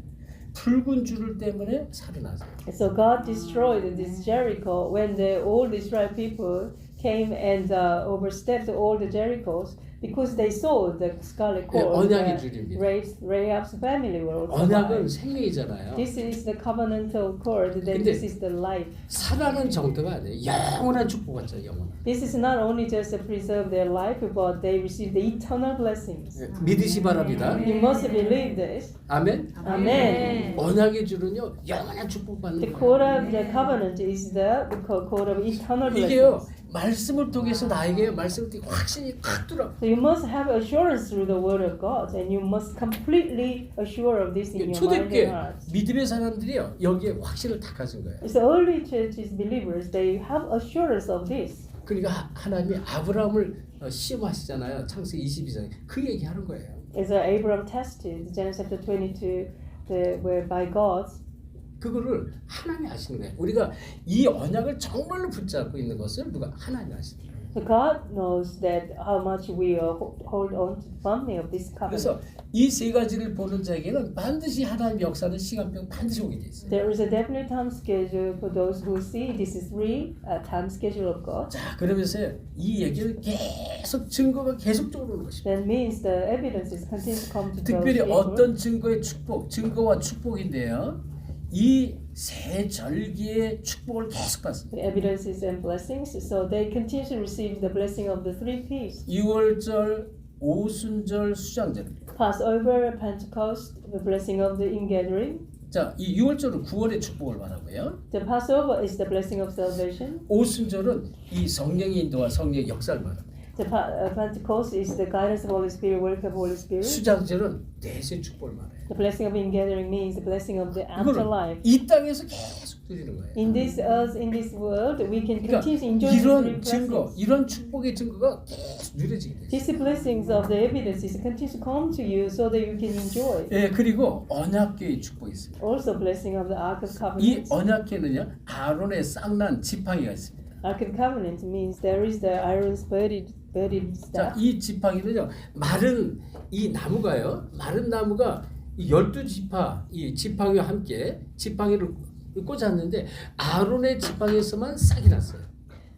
붉은 줄을 때문에 살아나세요. So God destroyed this Jericho when all the Israel people came and overstepped all the Jerichos because they saw the scarlet cord. 언약의 줄입니다. Rahab's family were also 언약은 alive. 생명이잖아요. This is the covenantal cord. Then 근데 this is the life. 살아는 정도가 아니에요. 영원한 축복 같죠, 영원한. This is not only just to preserve their life, but they receive the eternal blessings. 믿으시 바랍니다. You must believe this. 아멘. Amen. 언약의 줄은요, 영원한 축복 받는 The 거예요. cord of the covenant is the cord of eternal 이게요, blessings. 말씀을 통해서 나에게 말씀을 통해 확신이 탁 들어. So you must have assurance through the word of God, and you must completely assure of this in your mind 초대교회 and heart. 믿음의 사람들이요, 여기에 확신을 탁 가진 거예요. So early churches believers, they have assurance of this. 그러니까 하나님이 아브라함을 시험하시잖아요. 창세기 22장에 그 얘기하는 거예요. As Abraham tested, Genesis chapter 22, where by God, 그거를 하나님이 아시는 거예요. 우리가 이 언약을 정말로 붙잡고 있는 것을 누가 하나님이 아시는 거예요. so God knows that how much we hold on to firmly of this covenant. 그래서 이 세 가지를 보는 자에게는 반드시 하나님의 역사는 시간表반드시 오게 돼 있어요. There is a definite time schedule for those who see this is real time schedule of God. 자, 그러면서 이 얘기를 계속 증거가 계속적으로 오는 것입니다. That means the evidences continue to come to those 특별히 people. 어떤 증거의 축복, 증거와 축복인데요. 이 세 절기의 축복을 계속 받습니다. The evidences and blessings, so they continue to receive the blessing of the three P's: 유월절, 오순절, 수장절. Passover, Pentecost, the blessing of the ingathering. 자, 이 유월절은 구원의 축복을 말하고요. The Passover is the blessing of salvation. 오순절은 이 성령의 인도와 성령의 역사를 말합니다. The Pentecost is the guidance of Holy Spirit, work of Holy Spirit. 수장절은 내세 축복을 말해요. The blessing of ingathering means the blessing of the 이거는 afterlife. 이 땅에서 계속 드리는 거예요. In this earth, in this world, we can 그러니까 continue to enjoy these three 이런 증거, blessings. 이런 축복의 증거가 계속 누려지게 돼요. These blessings of the evidences continue to come to you so that you can enjoy. 예, 그리고 언약궤의 축복이 있습니다. Also, blessing of the Ark of 이 Covenant. 언약궤는요, 아론의 쌍난 지팡이가 있습니다. Ark of Covenant means there is the iron spurted 자, staff. 이 지팡이는요, 마른 이 나무가요, 마른 나무가 이 12지파 이 지팡이와 함께 지팡이를 꽂았는데 아론의 지팡이에서만 싹이 났어요.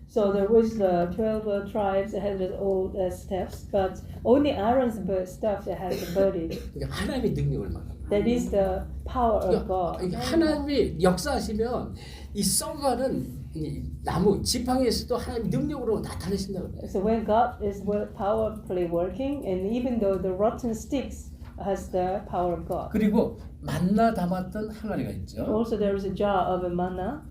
So there was the 12 tribes that had all staffs, but only Aaron's staff that had the budded. 그러니까 하나님의 능력을 말합니다. That is the power of God. 그러니까 하나님이 역사하시면 이 썩어가는 이 나무 지팡이에서도 하나님 능력으로 나타내신다고 그래요. So when God is powerfully working, and even though the rotten sticks has the power of God. 그리고 만나 담았던 항아리가 있죠. Also there is a jar of manna.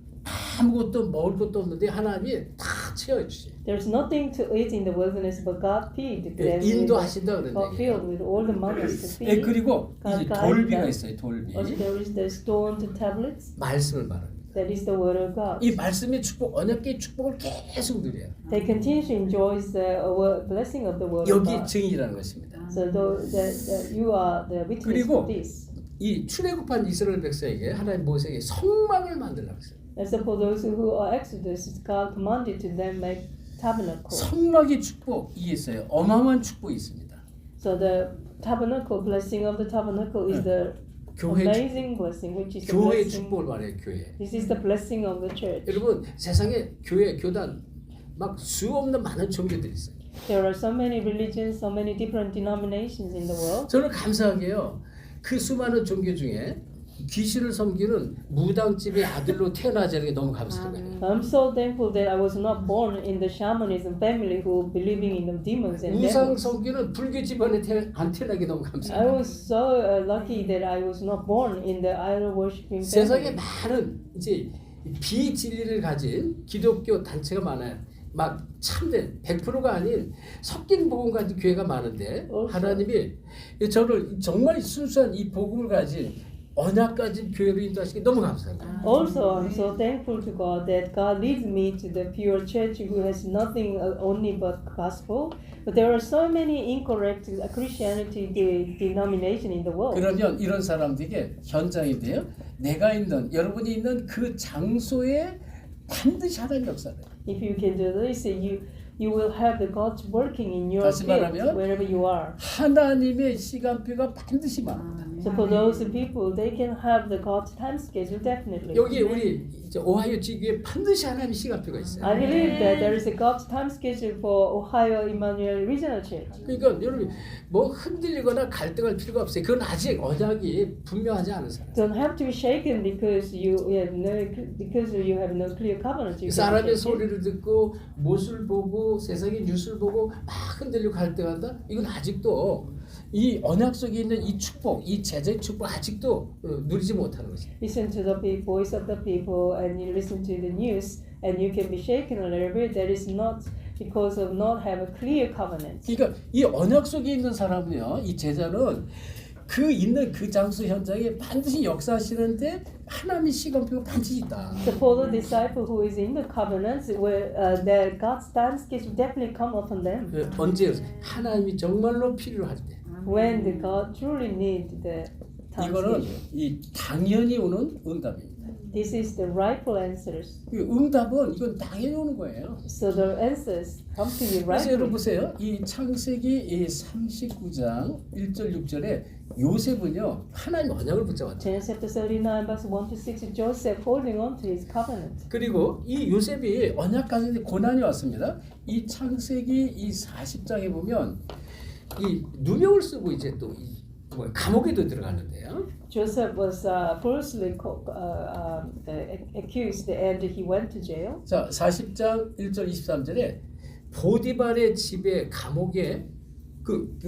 아무것도 먹을 것도 없는데 하나님이 다 채워주세요. There's nothing to eat in the wilderness, but God feed them. 인도하신다 God 그러는데. filled with all the mannas to feed. 그리고 이제 돌비가 있어요. 돌비. Also there is the stone tablets. 말씀을 말합니다. That is the word of God. 이 말씀의 축복, 언약의 축복을 계속 누려요. They continue to enjoy the blessing of the word of 여기 God. 증인이라는 것입니다. So that you are the witness 그리고 of this. 이 출애굽한 이스라엘 백성에게 하나님 모세에게 성막을 만들라고 했어요. As for those who are Exodus, God commanded to them make tabernacle. 성막의 축복이 있어요. 어마어마한 축복이 있습니다. So the tabernacle blessing of the tabernacle is the 교회 amazing blessing, which is the 교회의 blessing. 축복을 말해요. 교회. This is the blessing of the church. 여러분 세상에 교회 교단 막 수 없는 많은 종교들이 있어요. There are so many religions, so many different denominations in the world. 저는 감사하게요. 그 수많은 종교 중에 귀신을 섬기는 무당집의 아들로 태어나지 않은 게 너무 감사해요. I'm so thankful that I was not born in the shamanism family who believing in the demons and 우상 devils. 섬기는 불교 집안에 안 태어나기 너무 I 감사해요. was so lucky that I was not born in the idol worshiping 세상에 family. 많은 이제 비진리를 가진 기독교 단체가 많아요. 막 참된 100%가 아닌 섞인 복음 가진 교회가 많은데 하나님이 저를 정말 순수한 이 복음을 가진 언약 가진 교회로 인도하시기 너무 감사합니다. Also, I'm so thankful to God that God leads me to the pure church who has nothing only but gospel. But there are so many incorrect Christianity denomination in the world. 그러면 이런 사람들에게 현장인데요. 내가 있는 여러분이 있는 그 장소에 반드시 하나님 역사를 해요. If you can do this, you will have the God's working in your 다시 field, 말하면 wherever you are. 하나님의 시간표가 반드시 많다. So for those people, they can have the God's time schedule definitely. 여기 우리 이제 오하이오 지교에 반드시 하나님의 시간표가 있어요. I believe that there is a God's time schedule for Ohio Emmanuel Regional Church. 그러니까 여러분 뭐 흔들리거나 갈등할 필요가 없어요. 그건 아직 언약이 분명하지 않은 사람. Don't have to be shaken because you have no clear covenant. You 사람의 can't shake it. 소리를 듣고 못을 보고 세상의 뉴스를 보고 막 흔들리고 갈등한다. 이건 아직도 이 언약 속에 있는 이 축복, 이 제자의 축복 아직도 누리지 못하는 것이에요. Listen to the voice of the people and you listen to the news and you can be shaken a little bit. That is not because of not have a clear covenant. 그러니까 이 언약 속에 있는 사람은요, 이 제자는 그 있는 그 장소 현장에 반드시 역사하시는데 하나님의 시간표가 반드시 있다. So for the disciple who is in the covenants, where the God's time schedule definitely come upon them. 언제 하나님이 정말로 필요할 때. When the God truly need the time 이거는 schedule. 이 당연히 오는 응답입니다. This is the rightful answers. 그 응답은 이건 당연히 오는 거예요. So the answers come to you 그래서 여러분 rightfully. 보세요. 이 창세기 이 39장 1절 6절에 요셉은요 하나님 언약을 붙잡았죠. Genesis chapter 39 verse 1 to 6, Joseph holding on to his covenant. 그리고 이 요셉이 언약 가운데 고난이 왔습니다. 이 창세기 이 40장에 보면 이 누명을 쓰고 이제 또 감옥에도 들어가는데요. Joseph was falsely accused and he went to jail. 자, 40장 1절 23절에 보디발의 집에 감옥에 그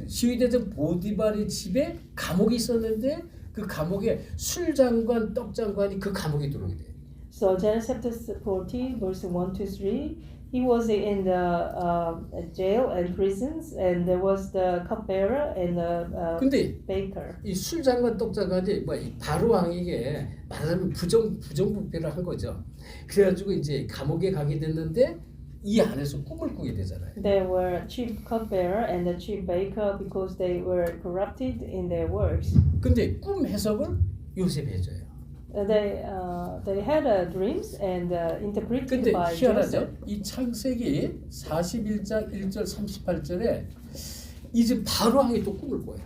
시위대장 보디발의 집에 감옥이 있었는데 그 감옥에 술장관, 떡장관이 그 감옥에 들어오게 돼요. So Genesis chapter 40 verse 1 to 3, he was in the jail and prisons, and there was the cupbearer and the 근데 baker. 이 술장관, 떡장관이 바로 왕에게 말하자면 부정부패를 한 거죠. 그래가지고 이제 감옥에 가게 됐는데 이 안에서 꿈을 꾸게 되잖아요. They were chief cupbearer and the chief baker because they were corrupted in their works. 근데 꿈 해석을 요셉이 해줘요. They had dreams and interpreted 근데 by Joseph. 희한하죠? 이 창세기 41장 1절 38절에 이제 바로 왕이 또 꿈을 꿔요.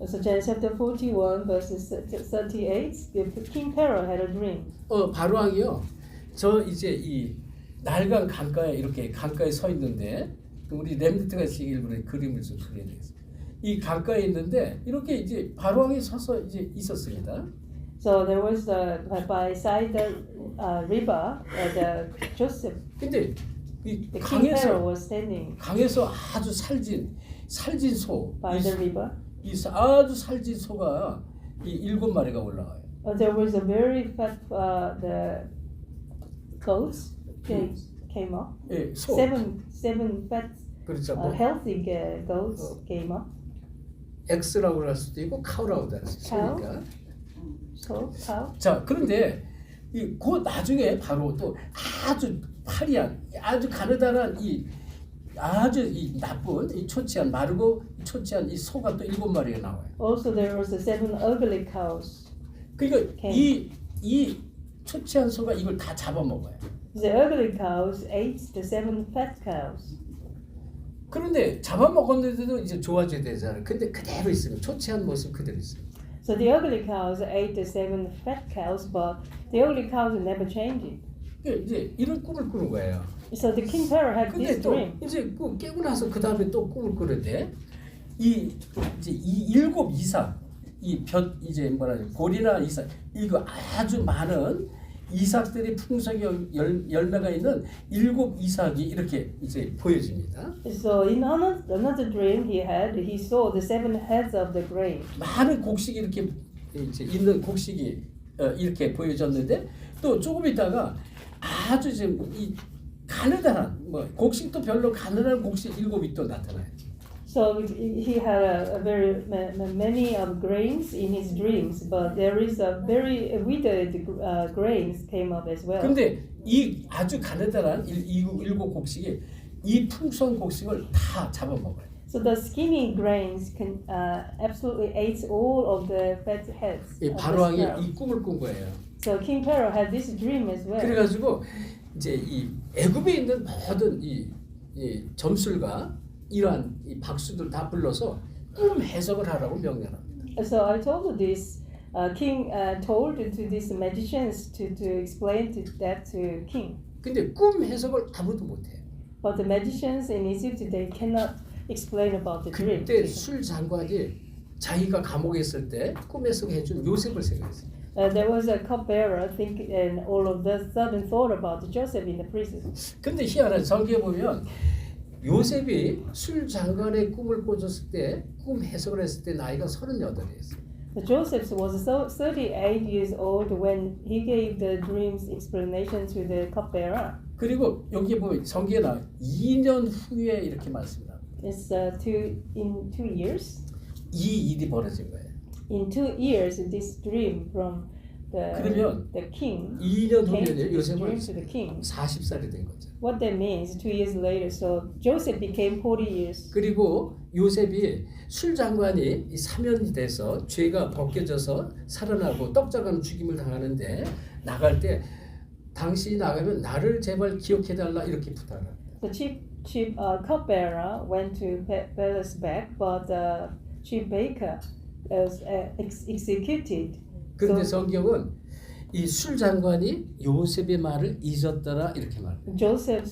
So Genesis chapter 41 verses 38, the King Pharaoh had a dream. 바로 왕이요. 저 이제 이 낡은 강가에 이렇게 강가에 서 있는데 우리 렘드트가 일부러 그림을 좀 그려야 되겠어요. 이 강가에 있는데 이렇게 이제 바로 왕이 서서 이제 있었습니다. So there was by side the river, the Joseph, 근데 이 the King Pharaoh 강에서 was standing 아주 살진 소, by the river. 이 아주 살진 소가 이 7마리가 올라와요. There was a very fat the goats came up. 예, 소. Seven fat 그렇죠. healthy goats came up. X라고 할 수도 있고 카우라고 할 수도 카우? 있으니까. So cow. 자, 그런데 그 나중에 바로 또 아주 파리한, 아주 가느다란 아주 나쁜 초췌한 마르고 초췌한 이 소가 또 7마리가 나와요. Also there was the 7 ugly cows. 그러니까 이 초췌한 소가 이걸 다 잡아먹어요. The ugly cows ate the 7 fat cows. 그런데 잡아먹었는데도 이제 좋아져야 되잖아요. 근데 그대로 있으면 초췌한 모습 그대로 있어요. So the ugly cows ate the 7 fat cows, but the ugly cows never changed. 이제 이런 꿈을 꾸는 거예요. So the king parrot had 근데 this 또 dream. 이제 그 깨고 나서 그 다음에 또 꿈을 꾸는데 이제 이 7 이삭 이제 뭐라 고리나 이삭 이거 아주 많은 이삭들이 풍성히 열매가 있는 7 이삭이 이렇게 이제 보여집니다. So in another dream he saw the 7 heads of the grain. 많은 곡식이 이렇게 이제 있는 곡식이 이렇게 보여졌는데 또 조금 있다가 아주 지금 이 가느다란 뭐 곡식도 별로 가느다란 곡식 7이 또 나타나요. So he had a very many of grains in his dreams, but there is a very withered grains came up as well. 근데 이 아주 가느다란 7 곡식이 이 풍성한 곡식을 다 잡아먹어요. So the skinny grains can absolutely ate all of the fat heads. 이 of the 바로왕이 sparrow. 이 꿈을 꾼 거예요. So King Pharaoh had this dream as well. 그래가지고 이제 이 애굽에 있는 모든 이 점술가 이러한 이 박수들 다 불러서 꿈 해석을 하라고 명령합니다. So I told this king told to these magicians to explain that to king. 근데 꿈 해석을 아무도 못해요. But the magicians in Egypt they cannot explain about the dream. 그때 술 장관이 자기가 감옥에 있을 때 꿈 해석해준 요셉을 생각했어요. There was a cupbearer and all of the sudden thought about Joseph in the prison. 근데 희한한 설계에 보면 요셉이 술 장관의 꿈을 꿔줬을 때 꿈 해석을 했을 때 나이가 38이었어요. Joseph was 38 years old when he gave the dream's explanation to the cupbearer. 그리고 여기 보면 성경에 나와 2년 후에 이렇게 말씀합니다. It's in 2 years. 이 일이 벌어진 거예요. In 2 years, this dream from 그러면 the king 2년 came to 후에 this 요셉은 dream to the king. 40살이 된 거죠. What that means, 2 years later, so Joseph became 40 years. 그리고 요셉이 술 장관이 이 사면이 돼서 죄가 벗겨져서 살아나고 떡자간 죽임을 당하는데 나갈 때 당신이 나가면 나를 제발 기억해달라 이렇게 부탁을 합니다. The chief cupbearer went to palace back, but the chief baker was executed. 그런데 So 성경은 이 술 장관이 요셉의 말을 잊었더라 이렇게 말합니다. Joseph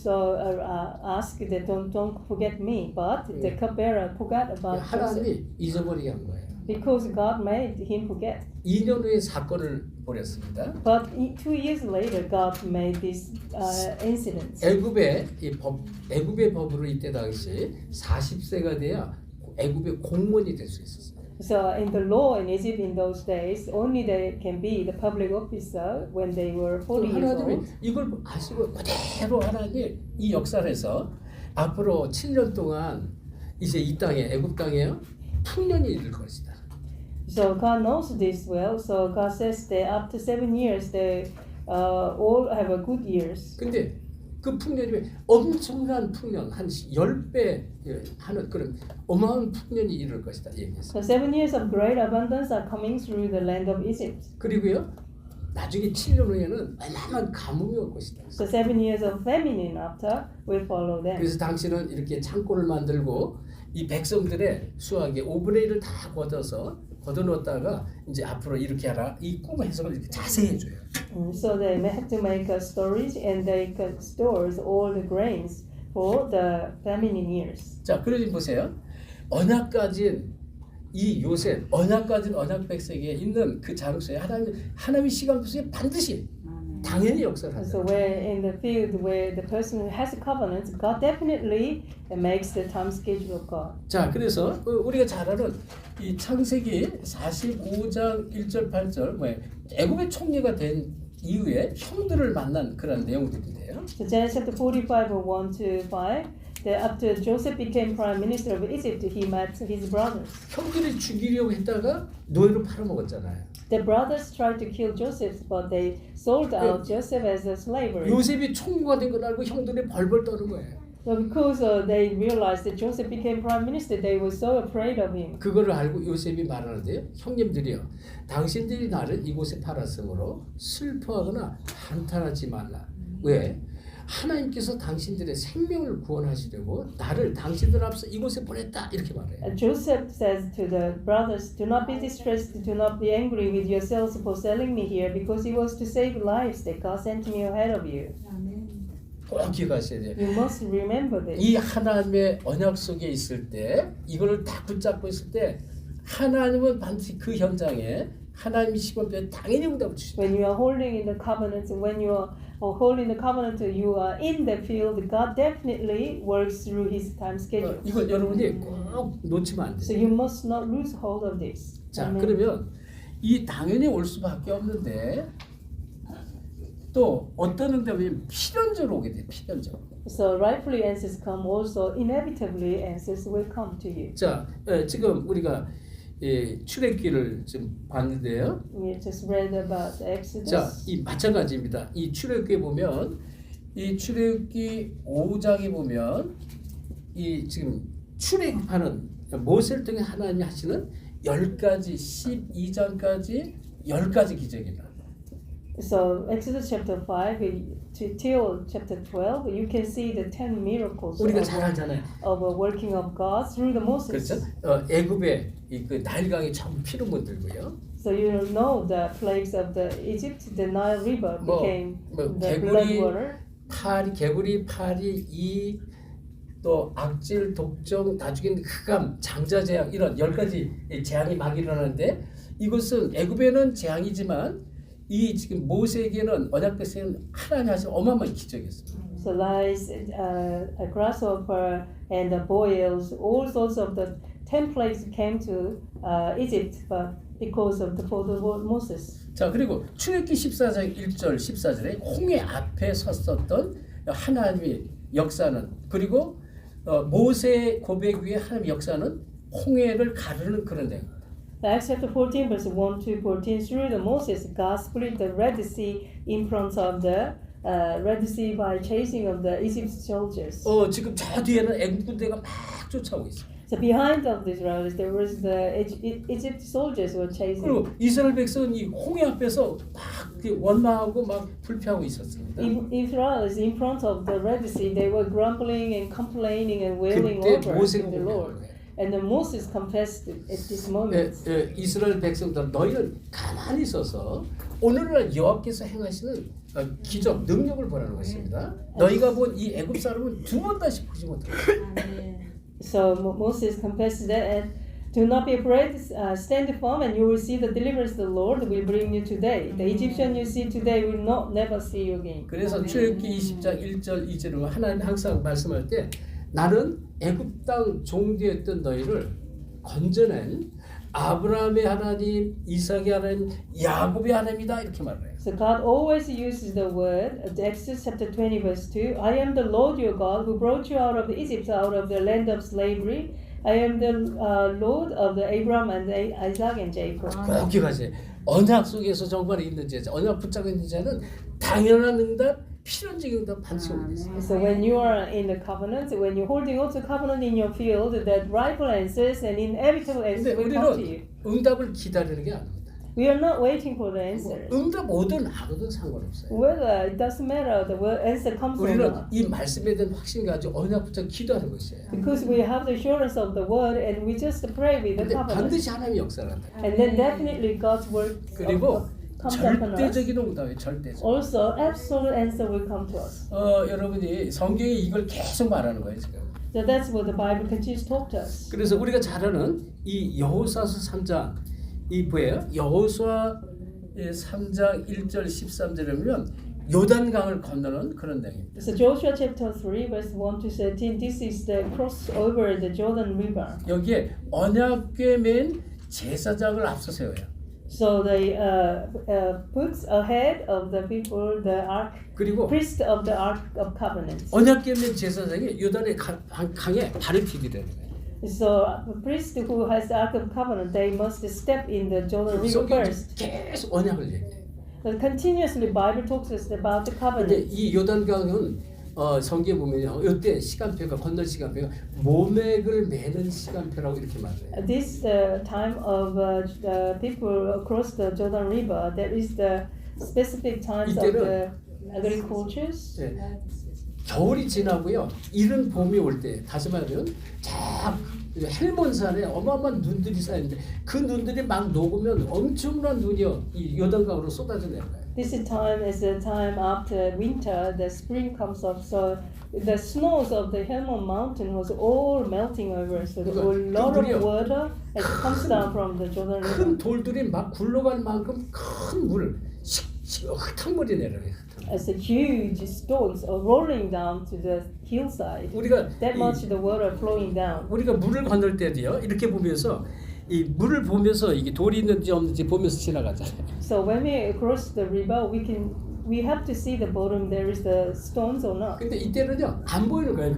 asked that don't forget me, but the cupbearer forgot about Joseph 하나님이 잊어버리게 한 거예요. because God made him forget. 2년 후에 사건을 벌였습니다. But 2 years later, God made this incident. 애굽의 법으로 이때 당시 40세가 돼야 애굽의 공무원이 될 수 있었어요. So in the law in Egypt in those days, only they can be the public officer when they were 40 years 하나님이 old. 이걸 아시고 그대로 하나님이 이 역사를 해서 앞으로 7년 동안 이제 이 땅에 애굽 땅에요 풍년이 이를 것이다. So God knows this well. So God says that after 7 years, they all have a good years. 근데 그 풍년이 엄청난 풍년 한 10배 하는 그런 어마어마한 풍년이 이룰 것이다 얘기했어요. So 7 years of great abundance are coming through the land of Egypt. 그리고요 나중에 7년 후에는 어마어마한 가뭄이 올 것이다. So 7 years of famine after will follow them. 그래서 당신은 이렇게 창고를 만들고 이 백성들의 수확의 5분의 1을 다 걷어놓았다가 이제 앞으로 이렇게 하라 이 꿈 해석을 이렇게 자세히 해줘요. So they had to make a storage and they could store all the grains for the famine years. 자, 그러지 보세요. 언약 가진 이 요셉, 언약 가진 언약 백성에 있는 그 장소에 하나님의 시간 속에 반드시 당연히 역사를 So 한다. where in the field where the person who has a covenant, God definitely makes the time schedule of God. 자, 그래서 우리가 잘 아는 이 창세기 45장 1절 8절 뭐예요? 애굽의 총리가 된 이후에 형들을 만난 그런 내용들인데요. So Genesis chapter 45, 1 to 5, that after Joseph became prime minister of Egypt, he met his brothers. 형들이 죽이려고 했다가 노예로 팔아먹었잖아요. The brothers tried to kill Joseph, but they sold out Joseph as a slavery. 요셉이 총무가 된 걸 알고 형들이 벌벌 떠는 거예요. So because they realized that Joseph became prime minister, they were so afraid of him. 그거를 알고 요셉이 말하는데요. 형님들이요. 당신들이 나를 이곳에 팔았으므로 슬퍼하거나 한탄하지 말라. 왜? 하나님께서 당신들의 생명을 구원하시려고 나를 당신들 앞서 이곳에 보냈다 이렇게 말해요. And Joseph says to the brothers, "Do not be distressed, do not be angry with yourselves for selling me here, because it was to save lives that God sent me ahead of you." 꼭 기억하셔야 돼요. You must remember this. 이 하나님의 언약 속에 있을 때 이거를 다 붙잡고 있을 때 하나님은 반드시 그 현장에 하나님이 시간표에 당연히 응답을 주시다. When you are holding in the covenant, when you are holding the covenant, you are in the field. God definitely works through His time schedule. 이걸 여러분이 꼭 놓치면 안 So 돼요. you must not lose hold of this. 자, Amen. 그러면 이 당연히 올 수밖에 없는데 또 어떤 응답이 필연적으로 오게 돼요. 필연적으로. So rightfully answers come, also inevitably answers will come to you. 자, 지금 우리가 출애굽기를 좀 봤는데요. We just read about the Exodus. 자, 이 마찬가지입니다. 이 출애굽기에 보면 이 출애굽기 5장에 보면 이 지금 출애굽하는 모세를 통해 하나님이 하시는 10가지 12장까지 10가지 기적이다. So Exodus chapter 5 till chapter 12, you can see the 10 miracles 우리가 잘 알잖아요. of a working of God through the Moses. 그렇죠? 애굽에 그 나일강이 전부 피를 들고요. So you know the plagues of the Egypt, the Nile River became the blood water. 개구리, 파리, 이 또 악질, 독종, 나중에는 흑암, 장자재앙 이런 10가지 재앙이 막 일어나는데 이것은 애굽에는 재앙이지만 이 지금 모세에게는 언약 백성은 하나님 하신 어마어마한 기적이었습니다. So lies a grasshopper and the boils, all sorts of the 10 plagues came to Egypt, but because of the fault of Moses. 자, 그리고 출애굽기 14장 1절 14절에 홍해 앞에 섰었던 하나님의 역사는 그리고 모세의 고백 위에 하나님의 역사는 홍해를 가르는 그런 데. Acts chapter 14 verse 1 to 14, through the Moses, God split the Red Sea in front of the Red Sea by chasing of the Egypt soldiers. 지금 저 뒤에는 애굽 군대가 막 쫓아오고 있어요. So behind of the Israelis, there was the Egypt soldiers were chasing. 그리고 이스라엘 백성은 이 홍해 앞에서 막 원망하고 막 불평하고 있었습니다. Israelis in front of the Red Sea, they were grumbling and complaining and wailing 그때 over 모세가 the Lord. And then Moses confessed at this moment. 이스라엘 백성들 너희는 가만히 있어서 오늘날 여호와께서 행하시는 기적 능력을 보라는 것입니다. 너희가 본 이 애굽 사람은 두 번 다시 보지 못하고. So Moses confessed that, and do not be afraid, stand firm, and you will see the deliverance the Lord will bring you today. The Egyptian you see today will not never see you again. 그래서 출애굽기 20장 1절 2절로 하나님 항상 말씀할 때 나는 애굽 땅 종되었던 너희를 건져낸 아브라함의 하나님, 이삭의 하나님, 야곱의 하나님이다 이렇게 말해요. So God always uses the word, Exodus chapter 20 verse 2, I am the Lord your God who brought you out of Egypt, out of the land of slavery. I am the Lord of the Abraham and Isaac and Jacob. 꼭 기억하세요. 언약 속에서 정말 있는 제자, 언약 붙잡고 있는 제자는 당연한 응답, 필연적인 응답 반드시 오게 있어요. So when you are in the covenant, when you're holding on to covenant in your field, that rightful answers and inevitable answers will come to you. 우리는 응답을 기다리는 게 아닙니다. We are not waiting for the answer. 응답 오든 안 오든 상관없어요. Whether it doesn't matter, the answer comes or 우리는 not. 이 말씀에 대한 확신 가지고 언약 붙잡고 기도하는 것이에요. Because we have the assurance of the word and we just pray with the 근데 covenant. 반드시 하나님이 역사를 한다. And then definitely God's word 그리고 comes upon us. 절대적인 응답이 절대적. Also, absolute answer will come to us. 여러분이 성경이 이걸 계속 말하는 거예요 지금. So that's what the Bible continues to talk to us. 그래서 우리가 잘 아는 이 여호수아서 3장 이 뭐예요? 여호수아 3장 1절 13절에 보면 요단강을 건너는 그런 내용입니다. So Joshua chapter 3 verse 1 to 13, this is the cross over the Jordan River. 여기에 언약궤 맨 제사장을 앞서 세워요. So they puts ahead of the people the ark, 그리고 priest of the ark of covenant. 언약궤 맨 제사장이 요단의 강에 발을 디디려는 거예요. So the priest who has the ark of covenant, they must step in the Jordan River first. 계속 언약을 얘기해요. So continuously Bible talks us about the 근데 covenant. 이 요단강은 성경에 보면요, 이때 시간표가 건널 시간표가 모맥을 매는 시간표라고 이렇게 말해요. This time of the people across the Jordan River, that is the specific times of the agricultures. 예, 겨울이 지나고요. 이른 봄이 올 때 다시 말하면 쫙 헬몬산에 어마어마한 눈들이 쌓이는데 그 눈들이 막 녹으면 엄청난 눈이요 이 요단강으로 쏟아져 내려가요. This time is the time after winter, the spring comes up, so the snows of the Hermon mountain was all melting over, so a lot of water has comes down from the Jordan 큰 River. 돌들이 막 굴러갈 만큼 큰 물, 흙탕물이 내려요. As the huge stones are rolling down to the hillside, 우리가 that much the water flowing down. 우리가 물을 건널 때도요 이렇게 보면서 이 물을 보면서 이게 돌이 있는지 없는지 보면서 지나가잖아요. So when we cross the river, we have to see the bottom. There is the stones or not. 근데 이때는요 안 보이는 거예요.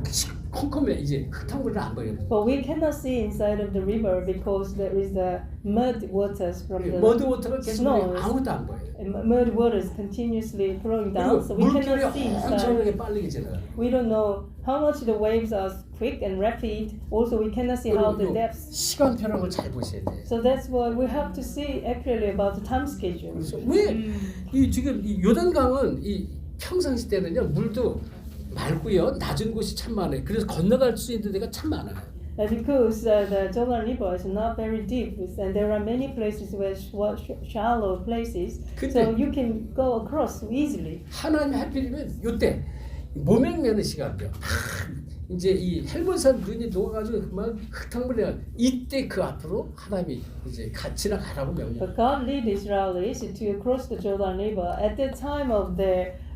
컴컴해 이제 흙탕물은 안 보여요. But we cannot see inside of the river because there is the mud waters from the 머드 워터가 계속 snows. 아무도 안 보여요. Mud water is continuously flowing down, so we 물결이 cannot see inside. 엄청나게 빠르게 지나가요. We don't know how much the waves are quick and rapid. Also, we cannot see how the depths. 시간표라는 걸 잘 보셔야 돼요. So that's why we have to see accurately about the time schedule. 그래서 왜이 지금 이 요단강은 이 평상시 때는요 물도 맑고요 낮은 곳이 참 많아요. 그래서 건너갈 수 있는 데가 참 많아요. Because the Jordan River is not very deep, and there are many places where shallow places, so you can go across easily. 하나님 하필이면 요때 모맹매는 시간이요. 이제 이 헬몬산 눈이 녹아가지고 막 흙탕물이 이때 그 앞으로 하나님이 이제 지나가라고 명령. But God lead Israelis to cross the Jordan River at the time of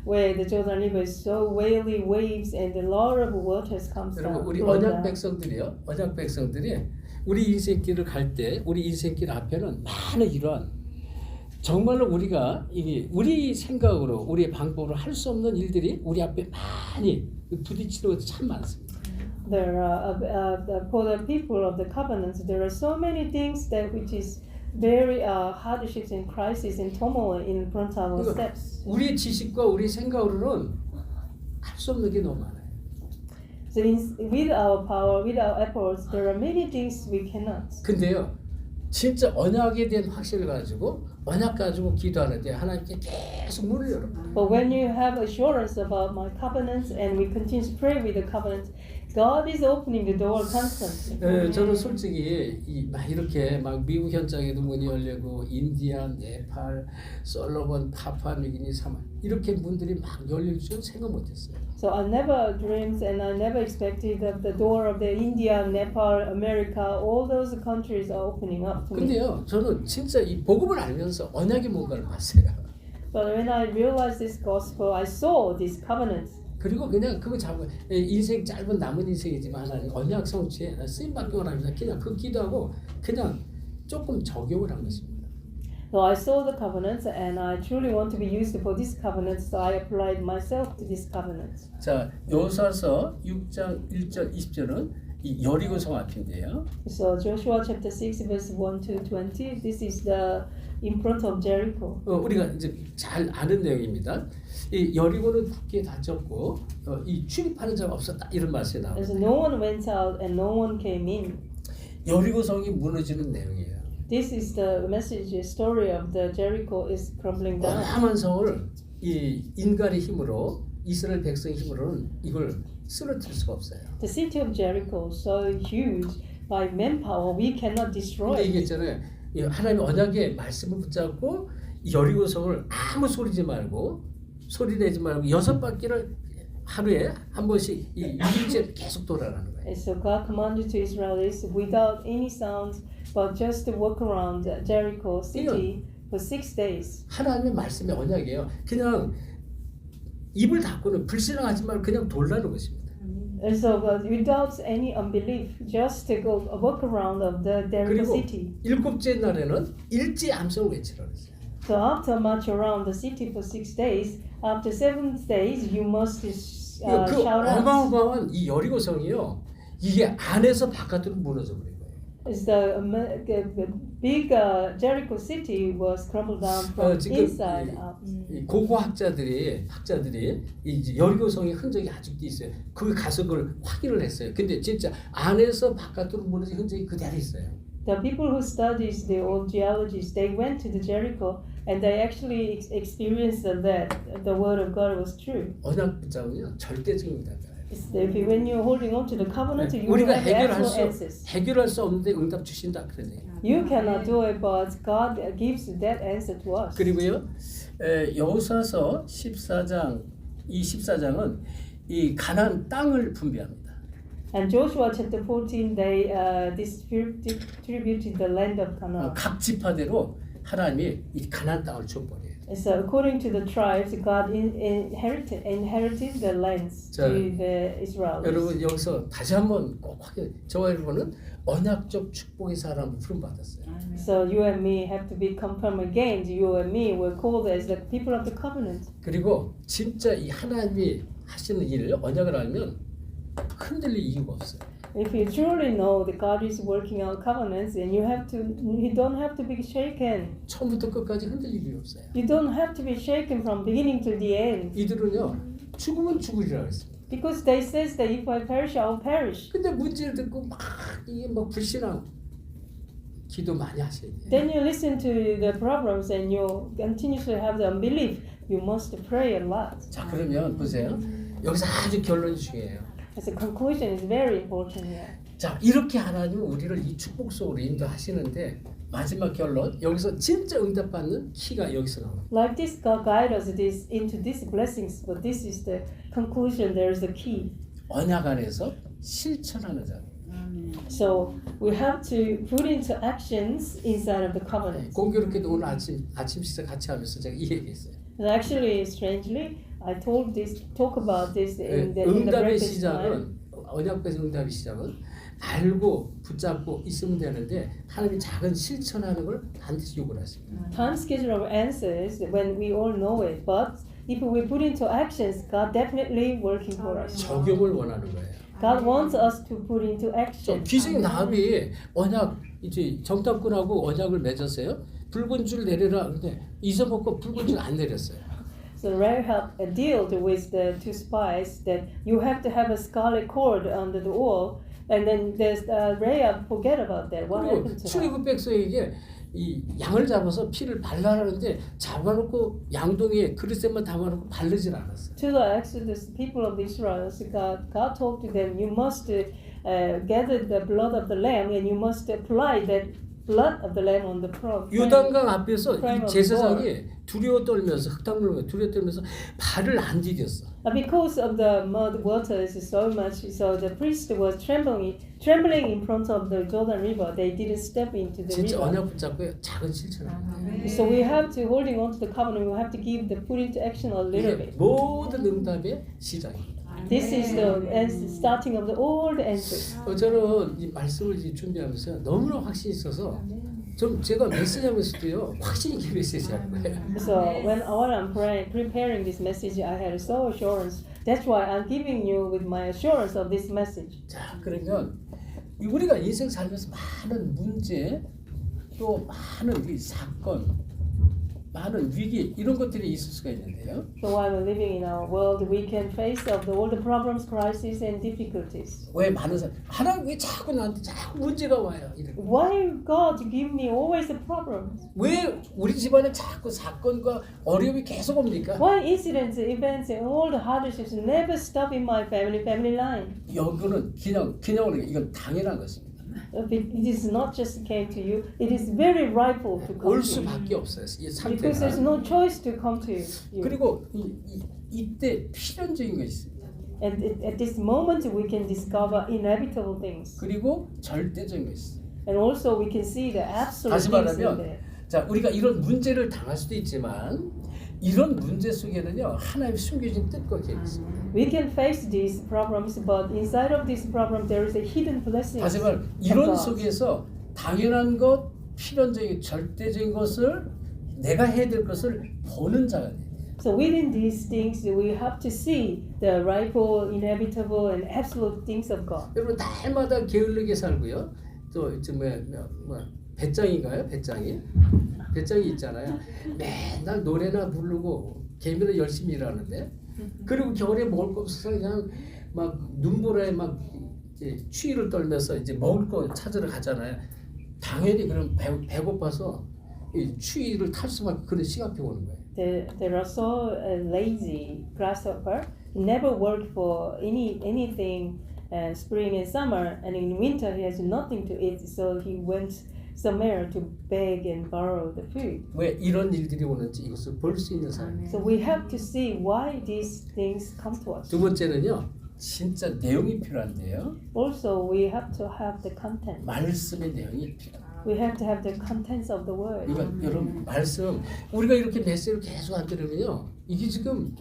where the Jordan River is so wailing waves and a lot of waters comes down. 여러분 우리 언약 백성들이요. 언약 백성들이 우리 인생길을 갈 때 우리 인생길 앞에는 많은 이러한 정말로 우리가 이게 우리 생각으로 우리의 방법으로 할 수 없는 일들이 우리 앞에 많이 부딪히는 것이 참 많습니다. There are for the people of the covenants, there are so many things that which is very hardships and crises and turmoil in front of our steps. 우리의 지식과 우리 생각으로는 할 수 없는 게 너무 많아요. So with our power, with our efforts, there are many things we cannot. 근데요, 진짜 언약에 대한 확신을 가지고 언약 가지고 기도하는데 하나님께 계속 문을 열어요. But when you have assurance about my covenants and we continue to pray with the covenants, God is opening the door constantly. 저는 솔직히 막 이렇게 막 미국 현장에도 문이 열리고 인디아, 네팔, 솔로몬, 파푸아뉴기니, 사마 이렇게 문들이 막 열릴 줄 생각 못했어요. So I never dreamed and I never expected that the door of the India, Nepal, America, all those countries are opening up to me. 근데요, 저는 진짜 이 복음을 알면서 언약이 뭔가를 봤어요. But when I realized this gospel, I saw these covenants. 그리고 그냥 그거 잡고 인생 짧은 남은 인생이지만 하나님 언약 성취에 쓰임 받기 원합니다. 그냥 그 기도하고 그냥 조금 적용을 한 것입니다. So I saw the covenants and I truly want to be used for this covenant, so I applied myself to this covenant. 자, 여호수아서 6장 1절 20절은 이 여리고성 앞인데요. So Joshua chapter 6 verse 1 to 20, this is the in front of Jericho. 우리가 이제 잘 아는 내용입니다. 이 여리고는 굳게 닫혔고 이 출입하는 자가 없었다 이런 말씀이 나옵니다. So no one went out and no one came in. 여리고성이 무너지는 내용이에요. This is the message, story of the Jericho is crumbling down. 어마어마한 성을 이 인간의 힘으로 이스라엘 백성의 힘으로는 이걸 쓰러뜨릴 수가 없어요. The city of Jericho is so huge, by manpower we cannot destroy. 근데 얘기했잖아요. 하나님의 언약의 말씀을 붙잡고 여리고성을 아무 소리지 말고 소리 내지 말고 6바퀴를 하루에 한 번씩 이 6일째 계속 돌아가는 거예요. And so God commanded to Israelis without any sound, but just to walk around Jericho city for 6 days. 하나님의 말씀의 언약이에요. 그냥 입을 닫고는 불신앙하지 말고 그냥 돌라는 것입니다. And so without any unbelief, just to go walk around of the Jericho 그리고 city. 7째 날에는 일제 암송을 외치라 그랬어요. So after march around the city for 6 days, after 7 days you must 그 shout out. 어마어마한 이 여리고성이요. 이게 안에서 바깥으로 무너져 버린 거예요. Is the big Jericho city was crumbled down from inside out. 이 고고학자들이 이 여리고성의 흔적이 아직도 있어요. 거기 가서 그걸 확인을 했어요. 근데 진짜 안에서 바깥으로 무너진 흔적이 그대로 있어요. The people who studies the old geologies, they went to the Jericho and they actually experienced that the word of God was true. 언약 붙잡으면 절대적인 응답이 와요. It's that when you're holding on to the covenant, you will 우리가 have the 해결할 actual 수 answers. 해결할 수 없는데 응답 주신다 그러네요. You cannot do it, but God gives that answer to us. 그리고요 여호수아서 14장 이 14장은 이 가나안 땅을 분배합니다. And Joshua chapter 14, they distributed the land of Canaan. 각 지파대로 하나님이 이 가나안 땅을 줘버려요. So according to the tribes, God inherited the lands 자, to the Israelites. 여러분 여기서 다시 한번 꼭 확인. 저와 여러분은 언약적 축복의 사람을 부름 받았어요. So you and me have to be confirmed again. You and me were called as the people of the covenant. 그리고 진짜 이 하나님이 하시는 일을 언약을 알면 흔들릴 이유가 없어요. If you truly know that God is working out covenants, then you don't have to be shaken. 처음부터 끝까지 흔들릴 이유 없어요. You don't have to be shaken from beginning to the end. 이들은요 죽으면 죽으리라 했습니다. Because they says that if I perish, I will perish. 근데 문제를 듣고 막 이게 막 불신앙 기도 많이 하셔야 돼요. Then you listen to the problems and you continuously have the unbelief. You must pray a lot. 자 그러면 보세요. 여기서 아주 결론이 중요해요. As a conclusion is very important here. 자 이렇게 하나님은 우리를 이 축복 속으로 인도하시는데 마지막 결론 여기서 진짜 응답받는 키가 여기서 나옵니다. Like this, God guide us into these blessings, but this is the conclusion. There is the key. 언약 안에서 실천하는 자. So we have to put into actions inside of the covenant. 공교롭게도 오늘 아침 식사 같이 하면서 제가 이 얘기했어요. And actually, strangely, I talk about this in the 응답의 breakfast time. 시작은 언약에서 응답의 시작은 알고 붙잡고 있으면 되는데 하나님이 작은 실천하는 걸 반드시 요구하십니다. Time schedule of answers when we all know it, but if we put into actions, God definitely working for us. 적용을 원하는 거예요. God wants us to put into action. 귀생 나합이 언약 이제 정탐꾼하고 언약을 맺었어요. 붉은 줄 내려라. 근데 잊어먹고 붉은 줄 안 내렸어요. So Rahab dealt with the two spies that you have to have a scarlet cord under the wall, and then there's Rahab forget about that. What 그리고 happened to her? 출애굽 백성에게 이 양을 잡아서 피를 발라라는데 잡아놓고 양동이에 그릇에만 담아놓고 바르질 않았어요. To the Exodus, people of Israel, God told to them, you must gather the blood of the lamb and you must apply that blood of the lamb on the front. 요단강 앞에서 이 제사장이 두려워 떨면서 흙탕물로 두려워 떨면서 발을 안 디뎠어. Because of the mud waters so much, so the priest was trembling in front of the Jordan River. They didn't step into the 진짜 river. 언약 붙잡고 작은 실천합니다. So we have to holding on to the covenant. We have to give the put into action a little 이게 bit. 모든 응답의 시작입니다. This is the starting of the all the answers. 저는 이 말씀을 준비하면서 너무나 확신이 있어서 좀 제가 메시지하면서도요 확신 있게 메시지하는 거예요. So when I'm preparing this message, I had so assurance. That's why I'm giving you with my assurance of this message. 자 그러면 우리가 인생 살면서 많은 문제 또 많은 이 사건 많은 위기 이런 것들이 있을 수가 있는데요. So while we're living in our world, we can face all the problems, crises, and difficulties. 왜 많은 사람 하나님 왜 자꾸 나한테 자꾸 문제가 와요? 이렇게. Why God give me always the problems? 왜 우리 집안에 자꾸 사건과 어려움이 계속 옵니까? Why incidents, events, and all the hardships never stop in my family line? 여기는 그냥 이건 당연한 것입니다. It is not just came to you. It is very rightful to come 올 to you. 수밖에 없어요. 이 Because there's 상태가. no choice to come to you. 그리고 이때 필연적인 것이 있습니다. And at this moment, we can discover inevitable things. 그리고 절대적인 것이 있습니다. And also, we can see the absolute 다시 things in 말하면 there. 자 우리가 이런 문제를 당할 수도 있지만 이런 문제 속에는요 하나님의 숨겨진 뜻과 계획이 있습니다. We can face these problems, but inside of this problem, there is a hidden blessing. 다시 말하면 이런 속에서 당연한 것, 필연적인 절대적인 것을 내가 해야 될 것을 보는 자가 돼요. So within these things, we have to see the rightful, inevitable, and absolute things of God. 여러분 날마다 게을르게 살고요. 또 배짱인가요? 배짱이 있잖아요. 맨날 노래나 부르고 개미는 열심히 일하는데 그리고 겨울에 먹을 거 없어서 그냥 막 눈보라에 막 이제 추위를 떨면서 이제 먹을 거 찾으러 가잖아요. 당연히 그럼 배고파서 이 추위를 탈 수밖에 그런 시간이 오는 거예요. There are so lazy grasshopper. Never work for anything. Spring and summer, and in winter he has nothing to eat, so he went somewhere to beg and borrow the food. 왜 이런 일들이 오는지 이것을 볼 수 있는 사람이에요. So we have to see why these things come to us. 두 번째는요, 진짜 내용이 필요한데요. Also, we have to have the content. 말씀의 내용이 필요해요. We have to have the contents of the word. 그러니까 여러분 말씀 우리가 이렇게 메시지를 계속 안 들으면요, 이게 지금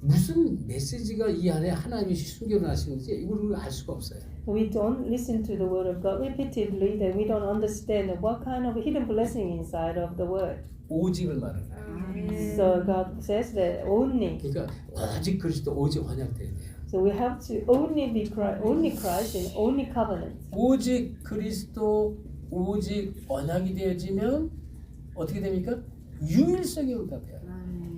무슨 메시지가 이 안에 하나님이 숨겨놓으시는지 이걸 알 수가 없어요. We don't listen to the word of God repeatedly, then we don't understand what kind of hidden blessing inside of the word. 오직을 말하는. So God says that only. 그러니까 오직 그리스도, 오직 언약돼야 돼요. So we have to only be Christ, only Christ and only covenant. 오직 그리스도, 오직 언약이 되어지면 어떻게 됩니까? 유일성이 응답해요.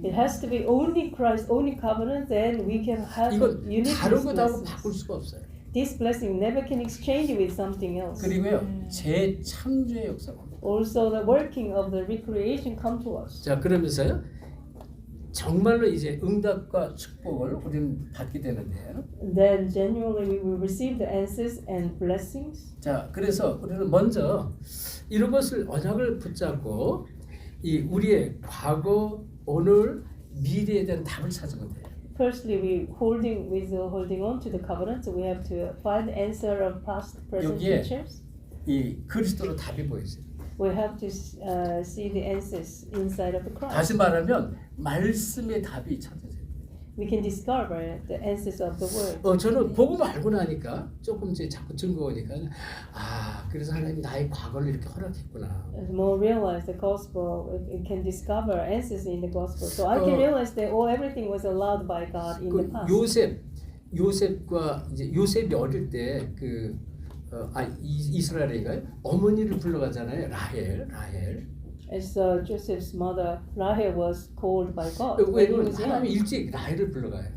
It has to be only Christ, only covenant, then we can have 이건 unity. 다르고 다르고 바꿀 수가 없어요. This blessing never can exchange with something else. 그리고요, 재창조의 역사가 옵니다. Also, the working of the recreation come to us. 자, 그러면서요, 정말로 이제 응답과 축복을 우리는 받게 되는데요. Then genuinely we will receive the answers and blessings. 자, 그래서 우리는 먼저 이런 것을 언약을 붙잡고 이 우리의 과거, 오늘, 미래에 대한 답을 찾으면 돼요. Firstly, we holding on to the covenant. So we have to find the answer of past, present, 여기에 futures. 이 그리스도로 답이 보이죠. We have to see the answers inside of the Christ. 다시 말하면 말씀의 답이 찾아져요. We can discover the answers of the word. 저는 복음 알고 나니까 조금 이제 자꾸 즐거우니까 그래서 하나님 나의 과거를 이렇게 허락했구나. As more realize the gospel, it can discover answers in the gospel. So I can realize that everything was allowed by God in the 그 past. 요셉과 이제 요셉이 어릴 때 이스라엘인가요? 어머니를 불러가잖아요. 라헬. As Joseph's mother Rahel was called by God when he 왜냐면 was 하나님이 young. 일찍 라헬을 불러가요.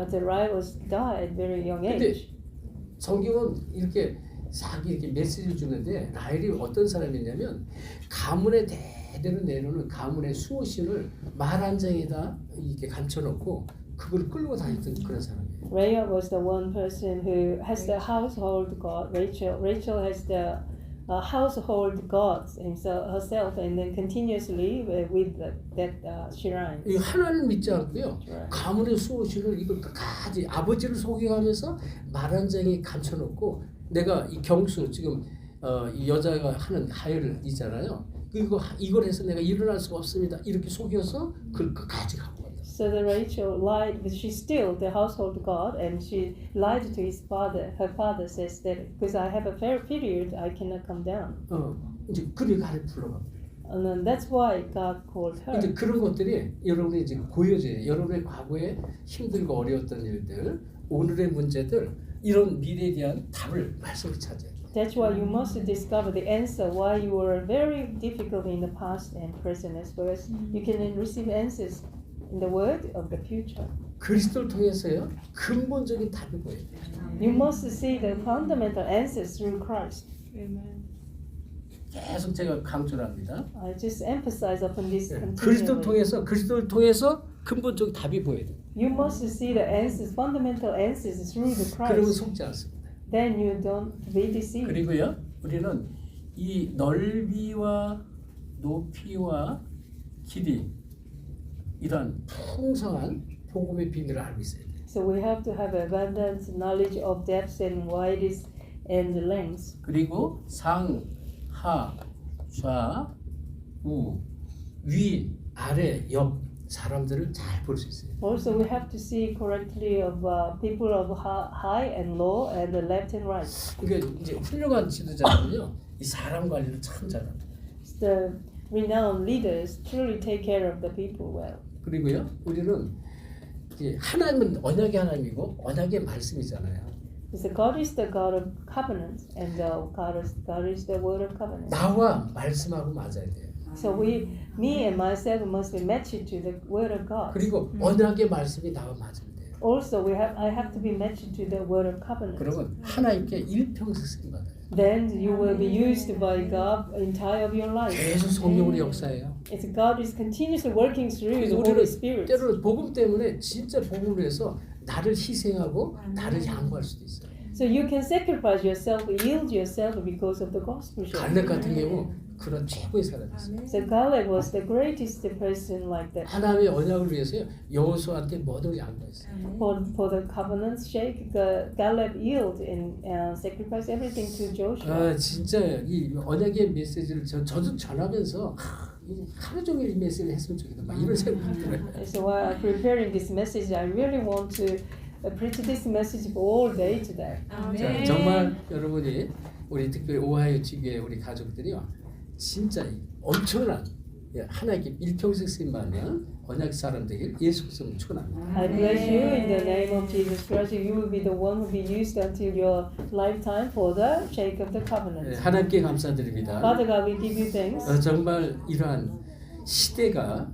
The Rahel was died at very young age. 성경은 이렇게 싹 이렇게 메시지를 주는데 라헬이 어떤 사람이냐면 가문의 대대로 내려오는 가문의 수호신을 말 한 장에다 이렇게 감춰놓고 그걸 끌고 다니던 그런 사람이에요. Rahel was the one person who has the household god. Rachel has the household gods herself, and then continuously with that shrine. 이 하나님을 믿지 않고요. Right. 가문의 수호신을 이걸 끝까지 아버지를 속여가면서 말 한 장에 감춰놓고 내가 이 경수 지금 이 여자가 하는 하혈을 있잖아요. 이걸 해서 내가 일어날 수가 없습니다. 이렇게 속여서 그걸 끝까지 갖고 간다. So the Rachel lied, but she still the household god, and she lied to his father. Her father says that because I have a fair period, I cannot come down. 이제 그러니까 하나님 불러갑니다. And then that's why God called her. 이제 그런 것들이 여러분이 지금 보여져요. 여러분의 과거에 힘들고 어려웠던 일들, 오늘의 문제들, 이런 미래에 대한 답을 말씀을 찾아요. That's why you must discover the answer why you were very difficult in the past and present, as well as you can receive answers in the word of the future. 그리스도를 통해서요 근본적인 답이 보여요. You must see the fundamental answers through Christ. 계속 제가 강조를 합니다. I just emphasize upon this 그리스도를 continually. 그리스도를 통해서 근본적인 답이 보여야 돼요. You must see the answers, fundamental answers through the 그러면 Christ. 속지 않습니다. Then you don't be deceived. 그리고요 우리는 이 넓이와 높이와 길이 이런 풍성한 복음의 비밀을 알고 있어야 돼요. So we have to have abundant knowledge of depths and widths and lengths. 그리고 상, 하, 좌, 우, 위, 아래, 옆 사람들을 잘 볼 수 있어요. Also, we have to see correctly of people of high and low and the left and right. 그러니까 이제 훌륭한 지도자는요 이 사람 관리를 참 잘합니다. The renowned leaders truly take care of the people well. 그리고요 우리는 이제 하나님은 언약의 하나님이고 언약의 말씀이잖아요. So God is the God of covenant, and God is the word of covenant. 나와 말씀하고 맞아야 돼요. So me and myself must be matched to the word of God. 그리고 언약의 말씀이 나와 맞으면 돼요. also I have to be matched to the word of covenant. 그러면 하나님께 일평생 쓰임 받아요. Then you will be used by God entire of your life. 계속 성령으로 역사해요. It's God is continuously working through the 그래서 Holy 우리는 Spirit. 때로는 복음 때문에 진짜 복음을 해서 나를 희생하고 나를 양보할 수도 있어요. So you can sacrifice yourself, yield yourself because of the gospel. 갈렙 같은 경우 그런 최고의 사람이었어요. So Caleb was the greatest person like that. 하나님의 언약을 위해서요 여호수아한테 모든 걸 양보했어요. For the covenant's sake, Caleb yield and sacrifice everything to Joshua. 아 진짜 이 언약의 메시지를 저도 전하면서 하루 종일 이 메시지를 했으면 좋겠다 막 이런 생각이 들어요. So while preparing this message, I really want to preach this message all day today. 자, 정말 여러분이 우리 특별히 오하이오 지교의 우리 가족들이요 진짜 엄청난 하나님께 일평생 쓰임 받는 언약 사람 되길 예수 그리스도는 축원합니다. I bless you in the name of Jesus Christ. You will be the one who be used until your lifetime for the sake of the covenant. 하나님께 감사드립니다. Father God, we give you thanks. 정말 이러한 시대가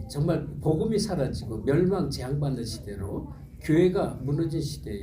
정말 복음이 사라지고 멸망 재앙받는 시대로 교회가 무너진 시대에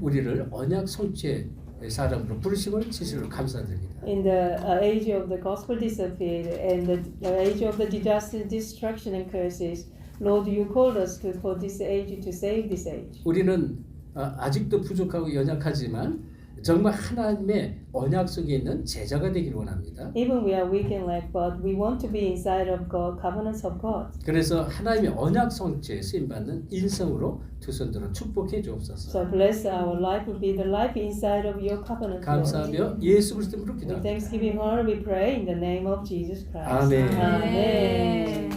우리를 언약 성취의 사람으로 부르심을 진실로 감사드립니다. In the age of the gospel disappeared and the age of the disaster, destruction and curses, Lord, you called us for this age to save this age. 우리는 아직도 부족하고 연약하지만 정말 하나님의 언약 속에 있는 제자가 되기를 원합니다. Even we are weak and lack, but we want to be inside of God, covenants of God. 그래서 하나님의 언약 성취에 쓰임 받는 인성으로 두 손들어 축복해 주옵소서. So bless our life will be the life inside of your covenant. 감사하며 예수 그리스도 이름으로 With 기도합니다. thanksgiving heart we pray in the name of Jesus Christ. 아멘. 아멘.